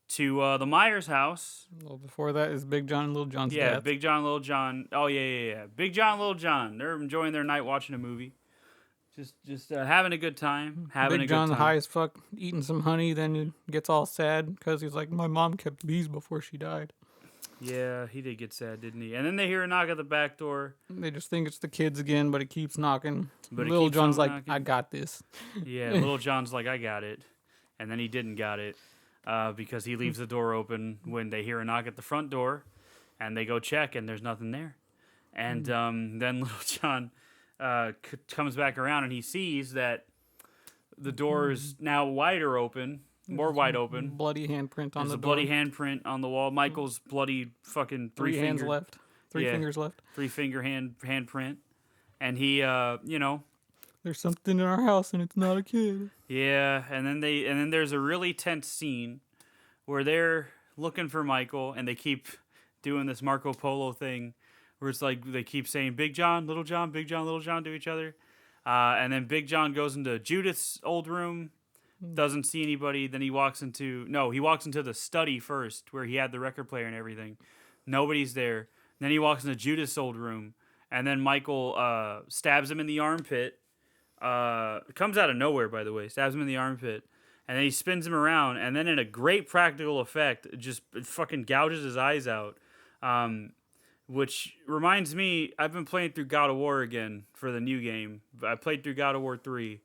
to the Myers house. Well, before that is Big John and Little John's death. Yeah, Big John, Little John. Oh, yeah. Big John and Little John. They're enjoying their night watching a movie. Just having a good time. Big John, high as fuck, eating some honey, then he gets all sad because he's like, "My mom kept bees before she died." Yeah, he did get sad, didn't he? And then they hear a knock at the back door. They just think it's the kids again, but it keeps knocking. But Little John's like, knocking. "I got this." Yeah, Little John's like, "I got it," and then he didn't got it because he leaves the door open when they hear a knock at the front door, and they go check, and there's nothing there. And then Little John comes back around, and he sees that the door is now wider open, more wide open. Bloody handprint on There's the a door. bloody handprint on the wall. Michael's bloody fucking Three hands finger, left. Three fingers left. 3-finger handprint, and he There's something in our house, and it's not a kid. Yeah, and then there's a really tense scene where they're looking for Michael, and they keep doing this Marco Polo thing where it's like they keep saying Big John, Little John, Big John, Little John to each other. And then Big John goes into Judith's old room, doesn't see anybody. Then he walks into the study first where he had the record player and everything. Nobody's there. Then he walks into Judith's old room, and then Michael stabs him in the armpit. It comes out of nowhere, by the way. Stabs him in the armpit. And then he spins him around, and then in a great practical effect, it fucking gouges his eyes out. Which reminds me, I've been playing through God of War again for the new game. I played through God of War 3,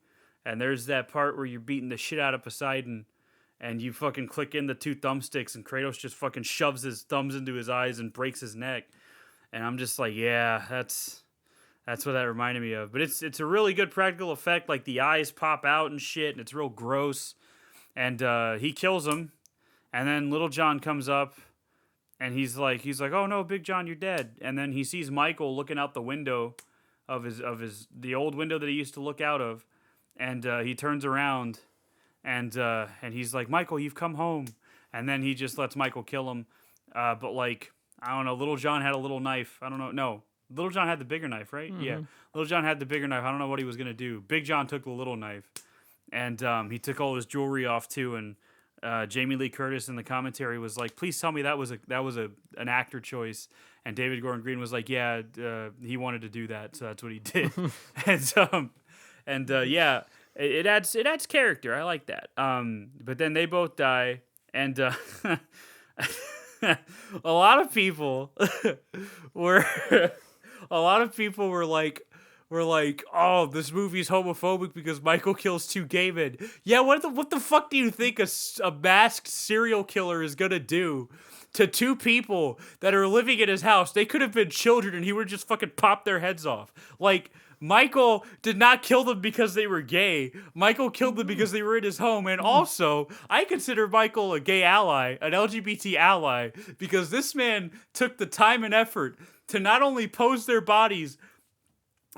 and there's that part where you're beating the shit out of Poseidon, and you fucking click in the 2 thumbsticks, and Kratos just fucking shoves his thumbs into his eyes and breaks his neck. And I'm just like, yeah, that's what that reminded me of. But it's a really good practical effect. Like, the eyes pop out and shit, and it's real gross. And he kills him. And then Little John comes up, and he's like, oh no, Big John, you're dead. And then he sees Michael looking out the window of the old window that he used to look out of. And he turns around, and he's like, Michael, you've come home. And then he just lets Michael kill him. But like, I don't know, Little John had a little knife. I don't know. No, Little John had the bigger knife, right? Mm-hmm. Yeah. Little John had the bigger knife. I don't know what he was going to do. Big John took the little knife. And he took all his jewelry off, too. And Jamie Lee Curtis in the commentary was like, please tell me that was an actor choice. And David Gordon Green was like, yeah, he wanted to do that, so that's what he did. Yeah, it adds character. I like that. But then they both die. And a lot of people were like, oh, this movie's homophobic because Michael kills 2 gay men. Yeah, what the fuck do you think a masked serial killer is gonna do to 2 people that are living in his house? They could have been children, and he would just fucking pop their heads off. Like, Michael did not kill them because they were gay. Michael killed them because they were in his home. And also, I consider Michael a gay ally, an LGBT ally, because this man took the time and effort to not only pose their bodies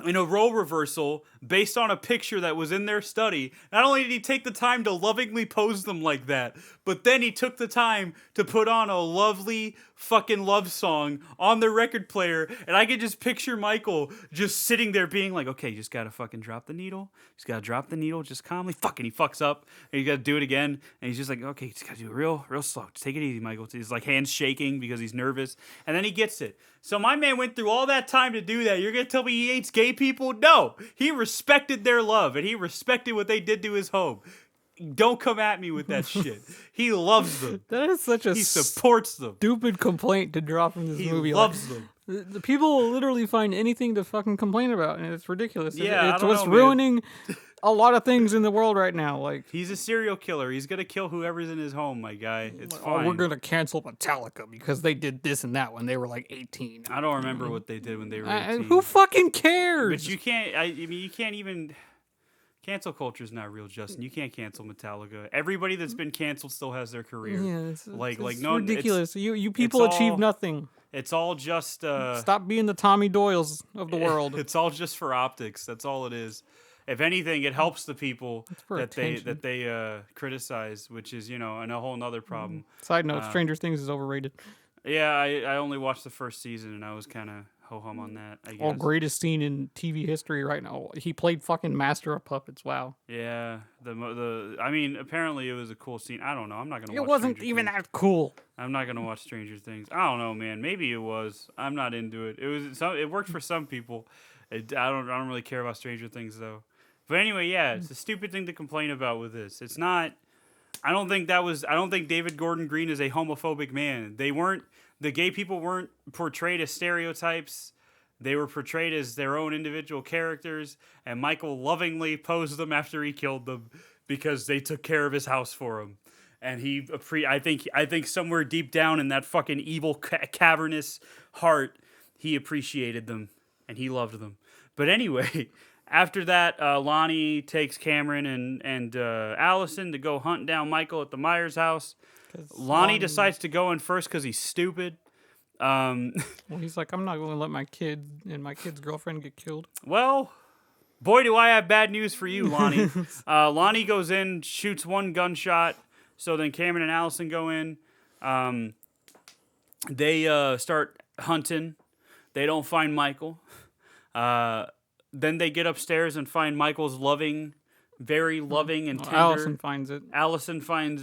in a role reversal based on a picture that was in their study. Not only did he take the time to lovingly pose them like that, but then he took the time to put on a lovely fucking love song on the record player, and I could just picture Michael just sitting there being like, okay, you just gotta fucking drop the needle. Just gotta drop the needle just calmly. Fucking he fucks up, and you gotta do it again, and he's just like, okay, you just gotta do it real slow. Just take it easy, Michael. He's like hands shaking because he's nervous, and then he gets it. So my man went through all that time to do that. You're gonna tell me he hates gay people? No! He respected their love, and he respected what they did to his home. Don't come at me with that shit. He loves them. That is such a he supports them. Stupid complaint to draw from this movie. He loves them. The people will literally find anything to fucking complain about, and it's ridiculous. Yeah, it's what's ruining a lot of things in the world right now. Like, he's a serial killer. He's gonna kill whoever's in his home, my guy. It's fine. We're gonna cancel Metallica because they did this and that when they were like 18. I don't remember what they did when they were 18. Who fucking cares? But you can't. I mean, you can't even. Cancel culture is not real, Justin. You can't cancel Metallica. Everybody that's been canceled still has their career. Yeah, it's no, ridiculous. You people achieve nothing. It's all just stop being the Tommy Doyles of the world. It's all just for optics. That's all it is. If anything, it helps the people that they criticize, which is and a whole nother problem. Side note: Stranger Things is overrated. Yeah, I only watched the first season and I was kind of ho-hum on that, I guess. Greatest scene in TV history right now. He played fucking Master of Puppets. Wow. Yeah, I mean, apparently it was a cool scene. I don't know. I'm not gonna. It wasn't even that cool. I'm not gonna watch Stranger Things. I don't know, man. Maybe it was. I'm not into it. It worked for some people. I don't really care about Stranger Things though. But anyway, yeah, it's a stupid thing to complain about with this. It's not. I don't think David Gordon Green is a homophobic man. The gay people weren't portrayed as stereotypes. They were portrayed as their own individual characters, and Michael lovingly posed them after he killed them because they took care of his house for him. And I think somewhere deep down in that fucking evil cavernous heart, he appreciated them and he loved them. But anyway, after that, Lonnie takes Cameron and Allison to go hunt down Michael at the Myers house. Lonnie decides to go in first because he's stupid. Well, he's like, I'm not going to let my kid and my kid's girlfriend get killed. Well, boy, do I have bad news for you, Lonnie. Lonnie goes in, shoots one gunshot. So then Cameron and Allison go in. They start hunting. They don't find Michael. Then they get upstairs and find Michael's very loving and tender. Allison finds it. Allison finds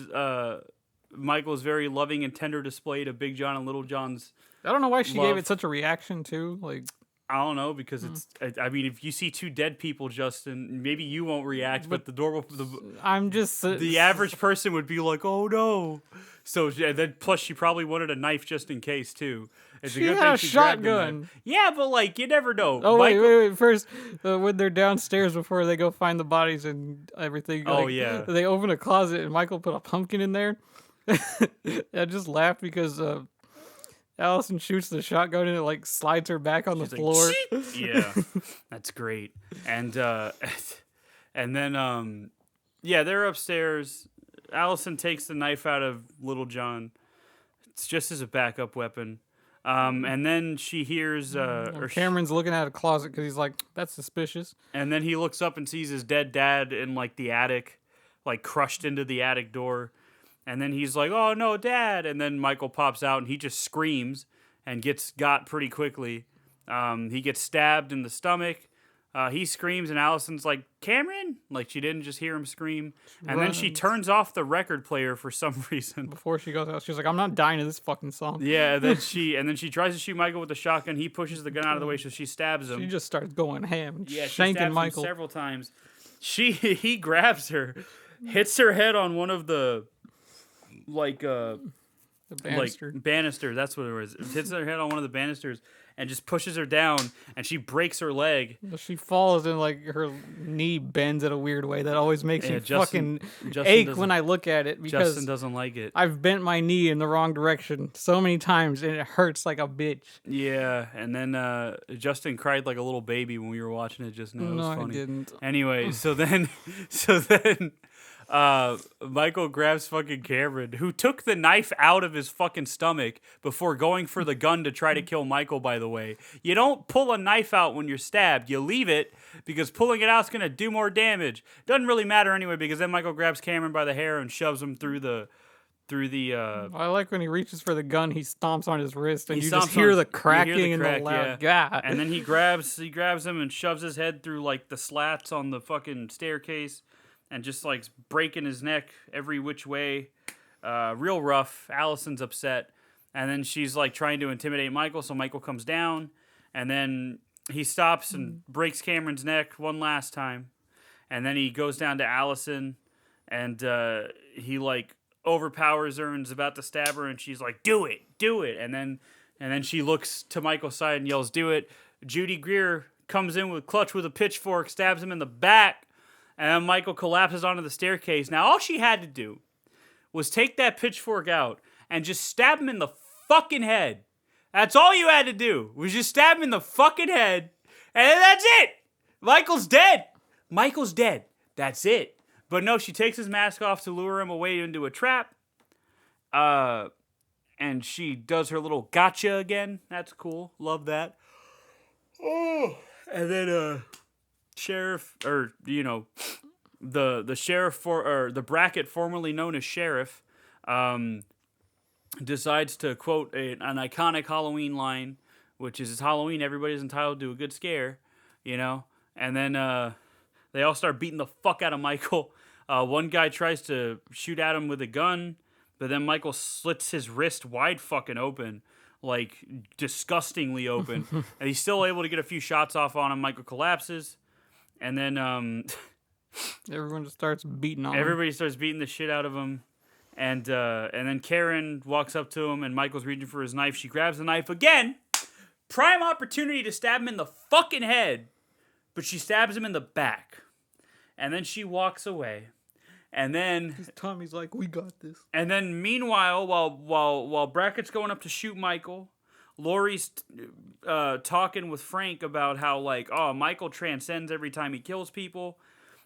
Michael's very loving and tender display to Big John and Little John's. I don't know why she love. gave it such a reaction too. Like, I don't know, because it's. I mean, if you see two dead people, Justin, maybe you won't react, but I'm just the average person would be like, "Oh no!" So then, plus she probably wanted a knife just in case too. It's She had a shotgun. Yeah, but like you never know. Oh wait! First, when they're downstairs before they go find the bodies and everything. Oh, like, yeah. They open a closet and Michael put a pumpkin in there. I just laughed because Allison shoots the shotgun and it like slides her back on the floor. Yeah, that's great. And and then yeah, they're upstairs. Allison takes the knife out of Little John. It's just as a backup weapon. And then she hears Cameron's looking at a closet because he's like, that's suspicious. And then he looks up and sees his dead dad in like the attic, like crushed into the attic door. And then he's like, "Oh no, Dad!" And then Michael pops out and he just screams and gets got pretty quickly. He gets stabbed in the stomach. He screams and Allison's like, "Cameron!" Like she didn't just hear him scream. And then she turns off the record player for some reason. Before she goes out, she's like, "I'm not dying to this fucking song." Yeah, and then she tries to shoot Michael with the shotgun. He pushes the gun out of the way, so she stabs him. She just starts going ham, Yeah, she shanking stabs Michael him several times. He grabs her, hits her head on one of the the banister. like banister. That's what it was. It hits her head on one of the banisters and just pushes her down, and she breaks her leg. She falls and like her knee bends in a weird way that always makes me Justin ache when I look at it because Justin doesn't like it. I've bent my knee in the wrong direction so many times and it hurts like a bitch. Yeah, and then Justin cried like a little baby when we were watching it just now. It was No, funny. I didn't. Anyway, so then Michael grabs fucking Cameron, who took the knife out of his fucking stomach before going for the gun to try to kill Michael, by the way. You don't pull a knife out when you're stabbed. You leave it because pulling it out is going to do more damage. Doesn't really matter anyway because then Michael grabs Cameron by the hair and shoves him through the I like when he reaches for the gun, he stomps on his wrist and you just hear the cracking and the loud yeah. And then he grabs him and shoves his head through like the slats on the fucking staircase and just like breaking his neck every which way. Real rough. Allison's upset. And then she's like trying to intimidate Michael, so Michael comes down and then he stops and breaks Cameron's neck one last time. And then he goes down to Allison and he like overpowers her and is about to stab her and she's like, do it. And then she looks to Michael's side and yells, "Do it." Judy Greer comes in with clutch with a pitchfork, stabs him in the back, and then Michael collapses onto the staircase. Now all she had to do was take that pitchfork out and just stab him in the fucking head. That's all you had to do, was just stab him in the fucking head, and that's it. Michael's dead. That's it. But no, she takes his mask off to lure him away into a trap. And she does her little gotcha again. That's cool. Love that. Oh. And then sheriff, or the sheriff or the bracket formerly known as sheriff, decides to quote an iconic Halloween line, which is, "It's Halloween, everybody's entitled to a good scare," And then they all start beating the fuck out of Michael. One guy tries to shoot at him with a gun, but then Michael slits his wrist wide fucking open, like disgustingly open. And he's still able to get a few shots off on him. Michael collapses. And then everyone just starts beating on him. Everybody starts beating the shit out of him. And then Karen walks up to him and Michael's reaching for his knife. She grabs the knife again. Prime opportunity to stab him in the fucking head. But she stabs him in the back. And then she walks away. And then Tommy's like, "We got this." And then meanwhile, while Brackett's going up to shoot Michael, Laurie's talking with Frank about how like, "Oh, Michael transcends every time he kills people.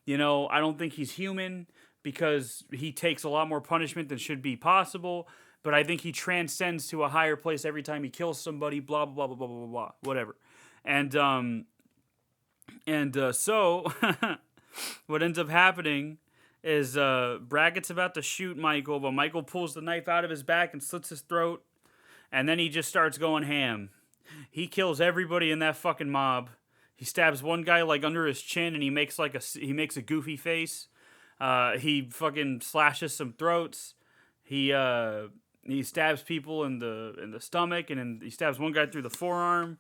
I don't think he's human because he takes a lot more punishment than should be possible. But I think he transcends to a higher place every time he kills somebody. Blah blah blah blah blah blah blah. Whatever." And so what ends up happening is Brackett's about to shoot Michael, but Michael pulls the knife out of his back and slits his throat, and then he just starts going ham. He kills everybody in that fucking mob. He stabs one guy like under his chin, and he makes a goofy face. He fucking slashes some throats. He stabs people in the stomach, and then he stabs one guy through the forearm.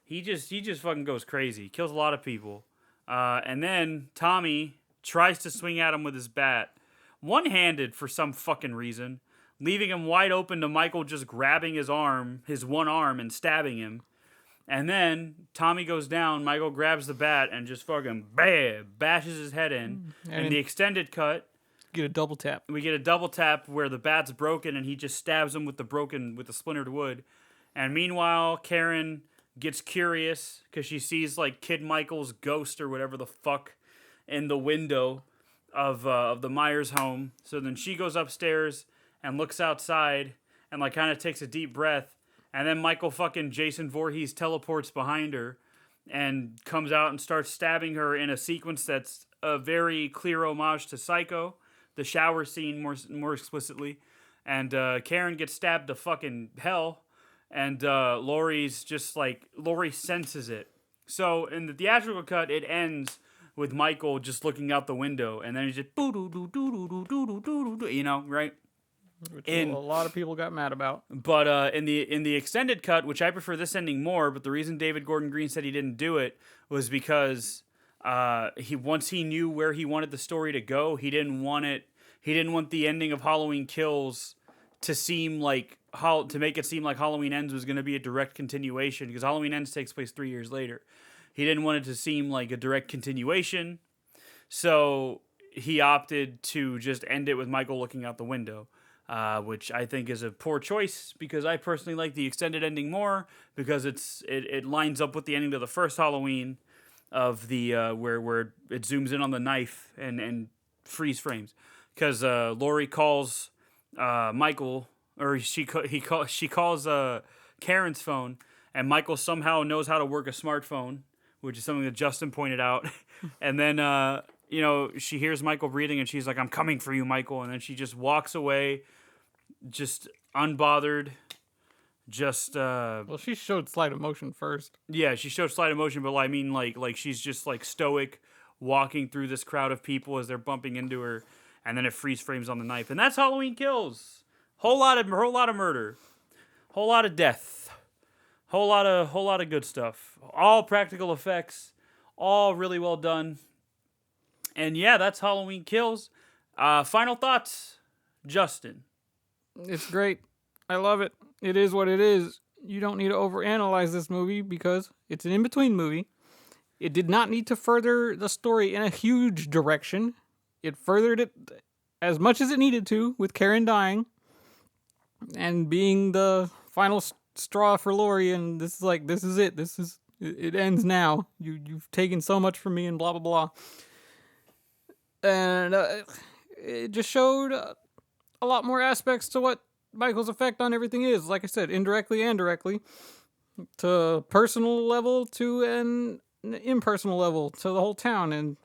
He just fucking goes crazy. He kills a lot of people. And then Tommy tries to swing at him with his bat, one-handed for some fucking reason, leaving him wide open to Michael just grabbing his one arm, and stabbing him. And then Tommy goes down, Michael grabs the bat and just fucking bashes his head in. And in the extended cut, get a double tap. we get a double tap where the bat's broken and he just stabs him with the splintered wood. And meanwhile, Karen gets curious because she sees like Kid Michael's ghost or whatever the fuck in the window of the Myers home. So then she goes upstairs and looks outside and like kind of takes a deep breath. And then Michael fucking Jason Voorhees teleports behind her and comes out and starts stabbing her in a sequence that's a very clear homage to Psycho, the shower scene more explicitly. And Karen gets stabbed to fucking hell. And Laurie senses it. So in the theatrical cut, it ends with Michael just looking out the window, and then he's just right? Which a lot of people got mad about. But in the extended cut, which I prefer this ending more, but the reason David Gordon Green said he didn't do it was because once he knew where he wanted the story to go, he didn't want the ending of Halloween Kills to make it seem like Halloween Ends was going to be a direct continuation, because Halloween Ends takes place 3 years later. He didn't want it to seem like a direct continuation, so he opted to just end it with Michael looking out the window, which I think is a poor choice, because I personally like the extended ending more, because it lines up with the ending of the first Halloween of the where it zooms in on the knife and freeze frames, because Laurie calls Michael, or she calls Karen's phone, and Michael somehow knows how to work a smartphone, which is something that Justin pointed out. And then she hears Michael breathing, and she's like, "I'm coming for you, Michael." And then she just walks away, just unbothered. Well, she showed slight emotion first. Yeah, she showed slight emotion, but I mean, like she's just like stoic, walking through this crowd of people as they're bumping into her. And then it freeze frames on the knife, and that's Halloween Kills. Whole lot of murder, whole lot of death, whole lot of good stuff. All practical effects, all really well done. And yeah, that's Halloween Kills. Final thoughts, Justin. It's great. I love it. It is what it is. You don't need to overanalyze this movie because it's an in-between movie. It did not need to further the story in a huge direction. It furthered it as much as it needed to, with Karen dying and being the final straw for Laurie. And this is it. It ends now. You've taken so much from me, and blah blah blah. And it just showed a lot more aspects to what Michael's effect on everything is. Like I said, indirectly and directly, to personal level, to an impersonal level, to the whole town. And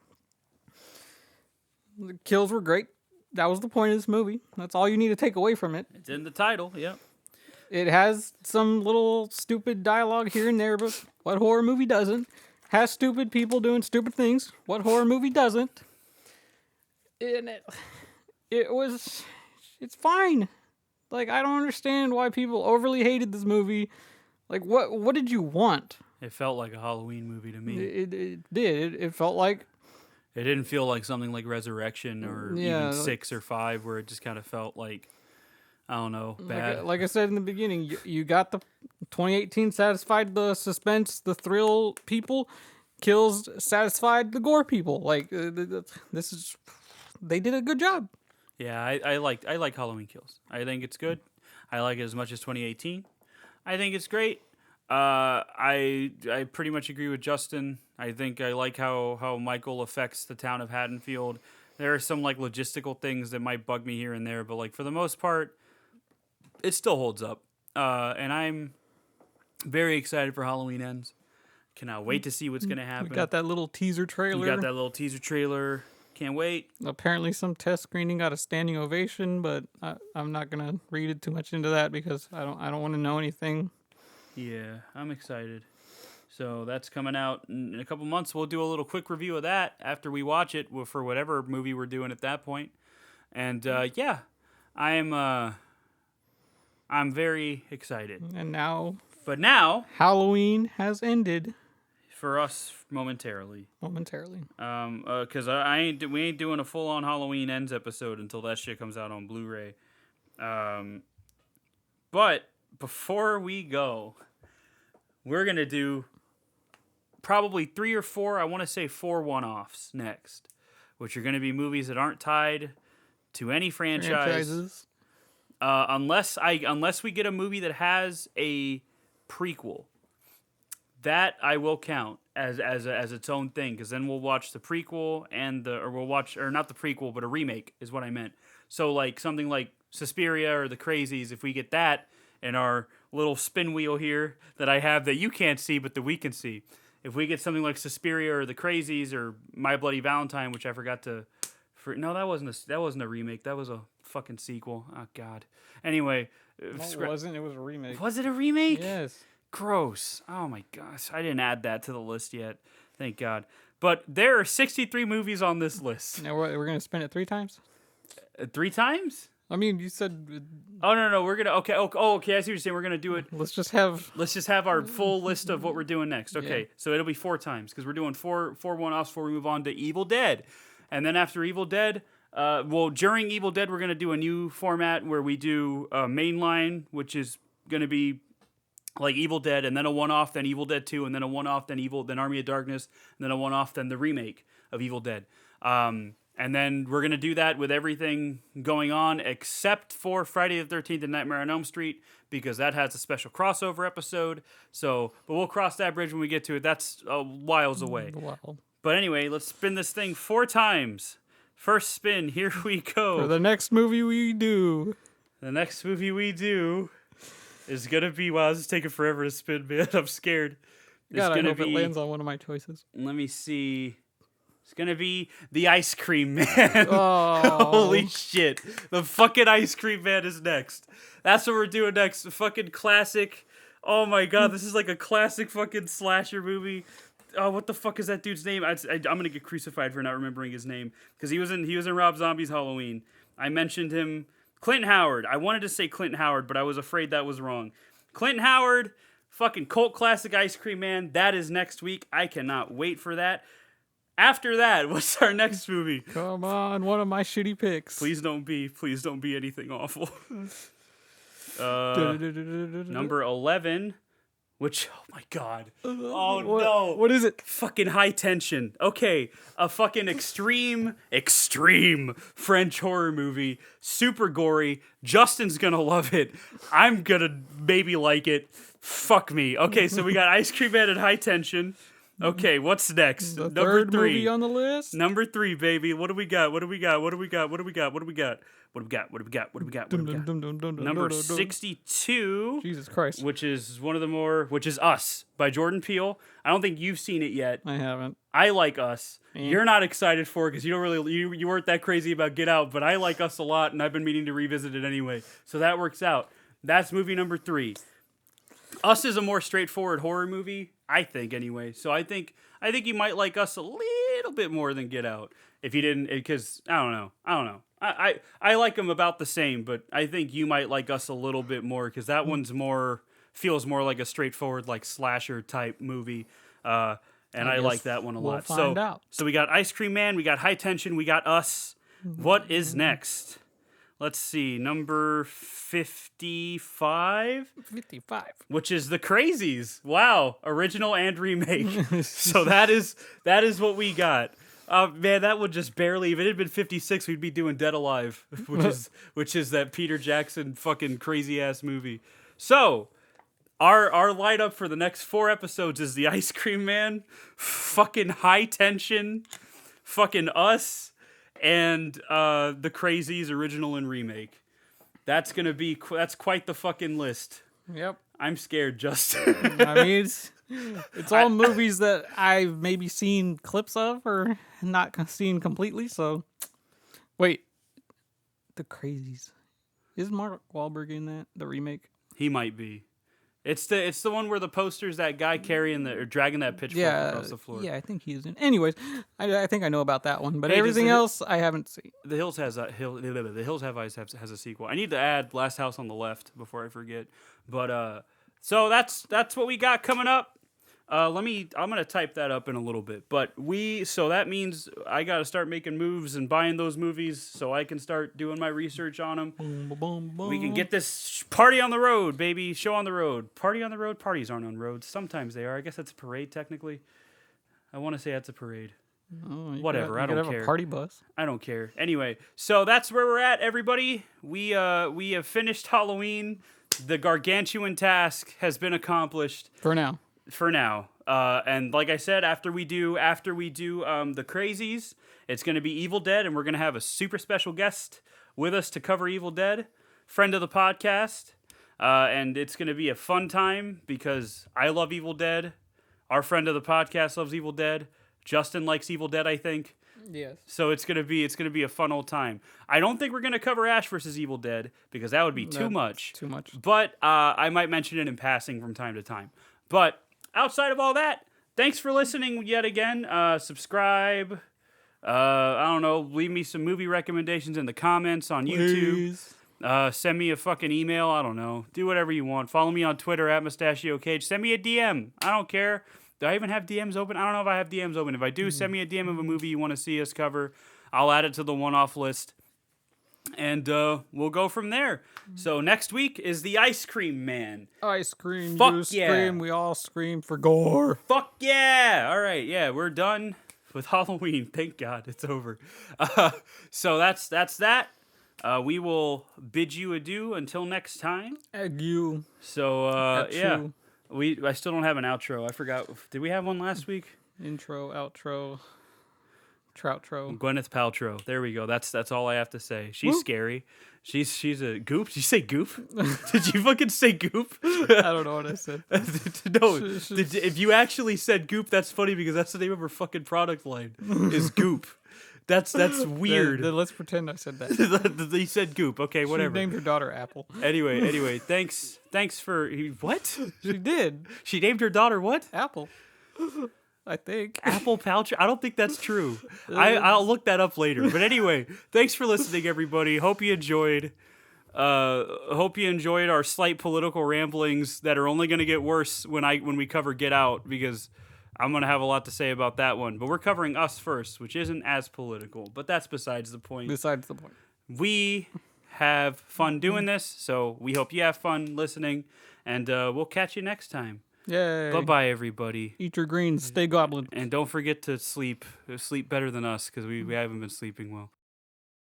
the kills were great. That was the point of this movie. That's all you need to take away from it. It's in the title, yep. It has some little stupid dialogue here and there, but what horror movie doesn't? Has stupid people doing stupid things. What horror movie doesn't? And it's fine. Like, I don't understand why people overly hated this movie. Like, what did you want? It felt like a Halloween movie to me. It did. It felt like... It didn't feel like something like Resurrection or even 6 or 5, where it just kind of felt like, I don't know, bad. Like I said in the beginning, you got the 2018 satisfied the suspense, the thrill people. Kills satisfied the gore people. Like, they did a good job. Yeah, I like Halloween Kills. I think it's good. I like it as much as 2018. I think it's great. I pretty much agree with Justin. I think I like how Michael affects the town of Haddonfield. There are some like logistical things that might bug me here and there, but like for the most part, it still holds up. And I'm very excited for Halloween Ends. Cannot wait to see what's gonna happen. We got that little teaser trailer. Can't wait. Apparently, some test screening got a standing ovation, but I'm not gonna read it too much into that because I don't want to know anything. Yeah, I'm excited. So that's coming out in a couple months. We'll do a little quick review of that after we watch it for whatever movie we're doing at that point. And yeah, I'm very excited. And now, But now, Halloween has ended for us momentarily, momentarily. because we ain't doing a full on Halloween Ends episode until that shit comes out on Blu-ray. But before we go, we're gonna do probably 3 or 4, I want to say 4 one-offs next, which are going to be movies that aren't tied to any franchise. Unless we get a movie that has a prequel. That I will count as its own thing, because then we'll watch the prequel or not the prequel, but a remake is what I meant. So like something like Suspiria or The Crazies, if we get that in our little spin wheel here that I have that you can't see but that we can see. If we get something like Suspiria or The Crazies or My Bloody Valentine, which I forgot to... No, that wasn't a remake. That was a fucking sequel. Oh, God. Anyway. No, it wasn't. It was a remake. Was it a remake? Yes. Gross. Oh, my gosh. I didn't add that to the list yet. Thank God. But there are 63 movies on this list. Now we're going to spin it 3 times? 3 times? I mean, you said... Oh, no, we're going to... Okay, okay, I see what you're saying. We're going to do it... Let's just have our full list of what we're doing next. Okay, yeah. So it'll be 4 times, because we're doing four one-offs before we move on to Evil Dead. And then after Evil Dead... during Evil Dead, we're going to do a new format where we do mainline, which is going to be like Evil Dead, and then a one-off, then Evil Dead 2, and then a one-off, then Army of Darkness, and then a one-off, then the remake of Evil Dead. And then we're going to do that with everything going on except for Friday the 13th and Nightmare on Elm Street, because that has a special crossover episode. But we'll cross that bridge when we get to it. That's whiles away. Wow. But anyway, let's spin this thing 4 times. First spin, here we go. For the next movie we do. The next movie we do is going to be... Wow, this is taking forever to spin, man. I'm scared. God, I hope it lands on one of my choices. Let me see... It's going to be The Ice Cream Man. Oh. Holy shit. The fucking Ice Cream Man is next. That's what we're doing next. The fucking classic. Oh my God, this is like a classic fucking slasher movie. Oh, what the fuck is that dude's name? I'm going to get crucified for not remembering his name. Because he was in Rob Zombie's Halloween. I mentioned him. Clinton Howard. I wanted to say Clinton Howard, but I was afraid that was wrong. Clinton Howard, fucking cult classic Ice Cream Man. That is next week. I cannot wait for that. After that, what's our next movie? Come on, one of my shitty picks. Please don't be anything awful. Number 11, which, oh my God. Oh no. What is it? Fucking High Tension. Okay, a fucking extreme French horror movie. Super gory. Justin's gonna love it. I'm gonna maybe like it. Fuck me. Okay, so we got Ice Cream Man and High Tension. Okay, what's next? The Number third 3 movie on the list. Number 3, baby. What do we got? Number 62. Jesus Christ. Which is Us by Jordan Peele. I don't think you've seen it yet. I haven't. I like Us. You're not excited for it because you weren't that crazy about Get Out, but I like Us a lot, and I've been meaning to revisit it anyway. So that works out. That's movie number 3. Us is a more straightforward horror movie, I think, anyway. So I think you might like Us a little bit more than Get Out. If you didn't, because I don't know. I like them about the same, but I think you might like Us a little bit more because that one's feels more like a straightforward like slasher type movie. And I like that one a lot. We'll find out. So we got Ice Cream Man, we got High Tension, we got Us. What is next? Let's see, number 55? 55. Which is The Crazies. Wow, original and remake. So that is what we got. Man, that would just barely... If it had been 56, we'd be doing Dead Alive, which is that Peter Jackson fucking crazy-ass movie. So, our lineup for the next 4 episodes is The Ice Cream Man, fucking High Tension, fucking Us, and The Crazies original and remake. That's quite the fucking list. Yep. I'm scared, Justin. I mean, It's all movies that I've maybe seen clips of or not seen completely. So, wait, The Crazies. Is Mark Wahlberg in that? The remake? He might be. It's the one where the poster's that guy carrying or dragging that pitchfork across the floor. Yeah, I think he is in. Anyways, I think I know about that one, but Hey, everything else I haven't seen. The Hills has a The Hills Have Eyes has a sequel. I need to add Last House on the Left before I forget. But so that's what we got coming up. I'm gonna type that up in a little bit. But so that means I gotta start making moves and buying those movies so I can start doing my research on them. We can get this party on the road, baby. Show on the road. Party on the road. Parties aren't on roads. Sometimes they are. I guess that's a parade technically. I want to say that's a parade. Oh, Whatever. I don't care. A party bus. I don't care. Anyway, so that's where we're at, everybody. We have finished Halloween. The gargantuan task has been accomplished. For now. And like I said, after we do the Crazies, it's going to be Evil Dead, and we're going to have a super special guest with us to cover Evil Dead, friend of the podcast, and it's going to be a fun time because I love Evil Dead. Our friend of the podcast loves Evil Dead. Justin likes Evil Dead, I think. Yes. So it's gonna be a fun old time. I don't think we're gonna cover Ash versus Evil Dead because that would be too much. Too much. But I might mention it in passing from time to time. But outside of all that, thanks for listening yet again. Subscribe. I don't know. Leave me some movie recommendations in the comments on Please. YouTube. Send me a fucking email. I don't know. Do whatever you want. Follow me on Twitter at MustachioCage. Send me a DM. I don't care. Do I even have DMs open? I don't know if I have DMs open. If I do, send me a DM of a movie you want to see us cover. I'll add it to the one-off list. And we'll go from there. So next week is the Ice Cream Man. Ice cream, Fuck you yeah. scream, we all scream for gore. Fuck yeah! All right, yeah, we're done with Halloween. Thank God, it's over. So that's that. We will bid you adieu until next time. Ague. So yeah. you. I still don't have an outro. I forgot. Did we have one last week? Intro, outro, troutro. Gwyneth Paltrow. There we go. That's all I have to say. She's scary. She's a goop. Did you say goop? Did you fucking say goop? I don't know what I said. No. If you actually said goop, that's funny because that's the name of her fucking product line. Is goop. That's weird. Then let's pretend I said that. You said goop. Okay, whatever. She named her daughter Apple. Anyway, thanks for what? She did. She named her daughter what? Apple. I think. Apple Paltrow? I don't think that's true. I'll look that up later. But anyway, thanks for listening, everybody. Hope you enjoyed. Hope you enjoyed our slight political ramblings that are only going to get worse when we cover Get Out because I'm going to have a lot to say about that one. But we're covering Us first, which isn't as political. But that's besides the point. Besides the point. We have fun doing this, so we hope you have fun listening. And we'll catch you next time. Yay. Bye-bye, everybody. Eat your greens. Stay goblin. And don't forget to sleep. Sleep better than us, because we haven't been sleeping well.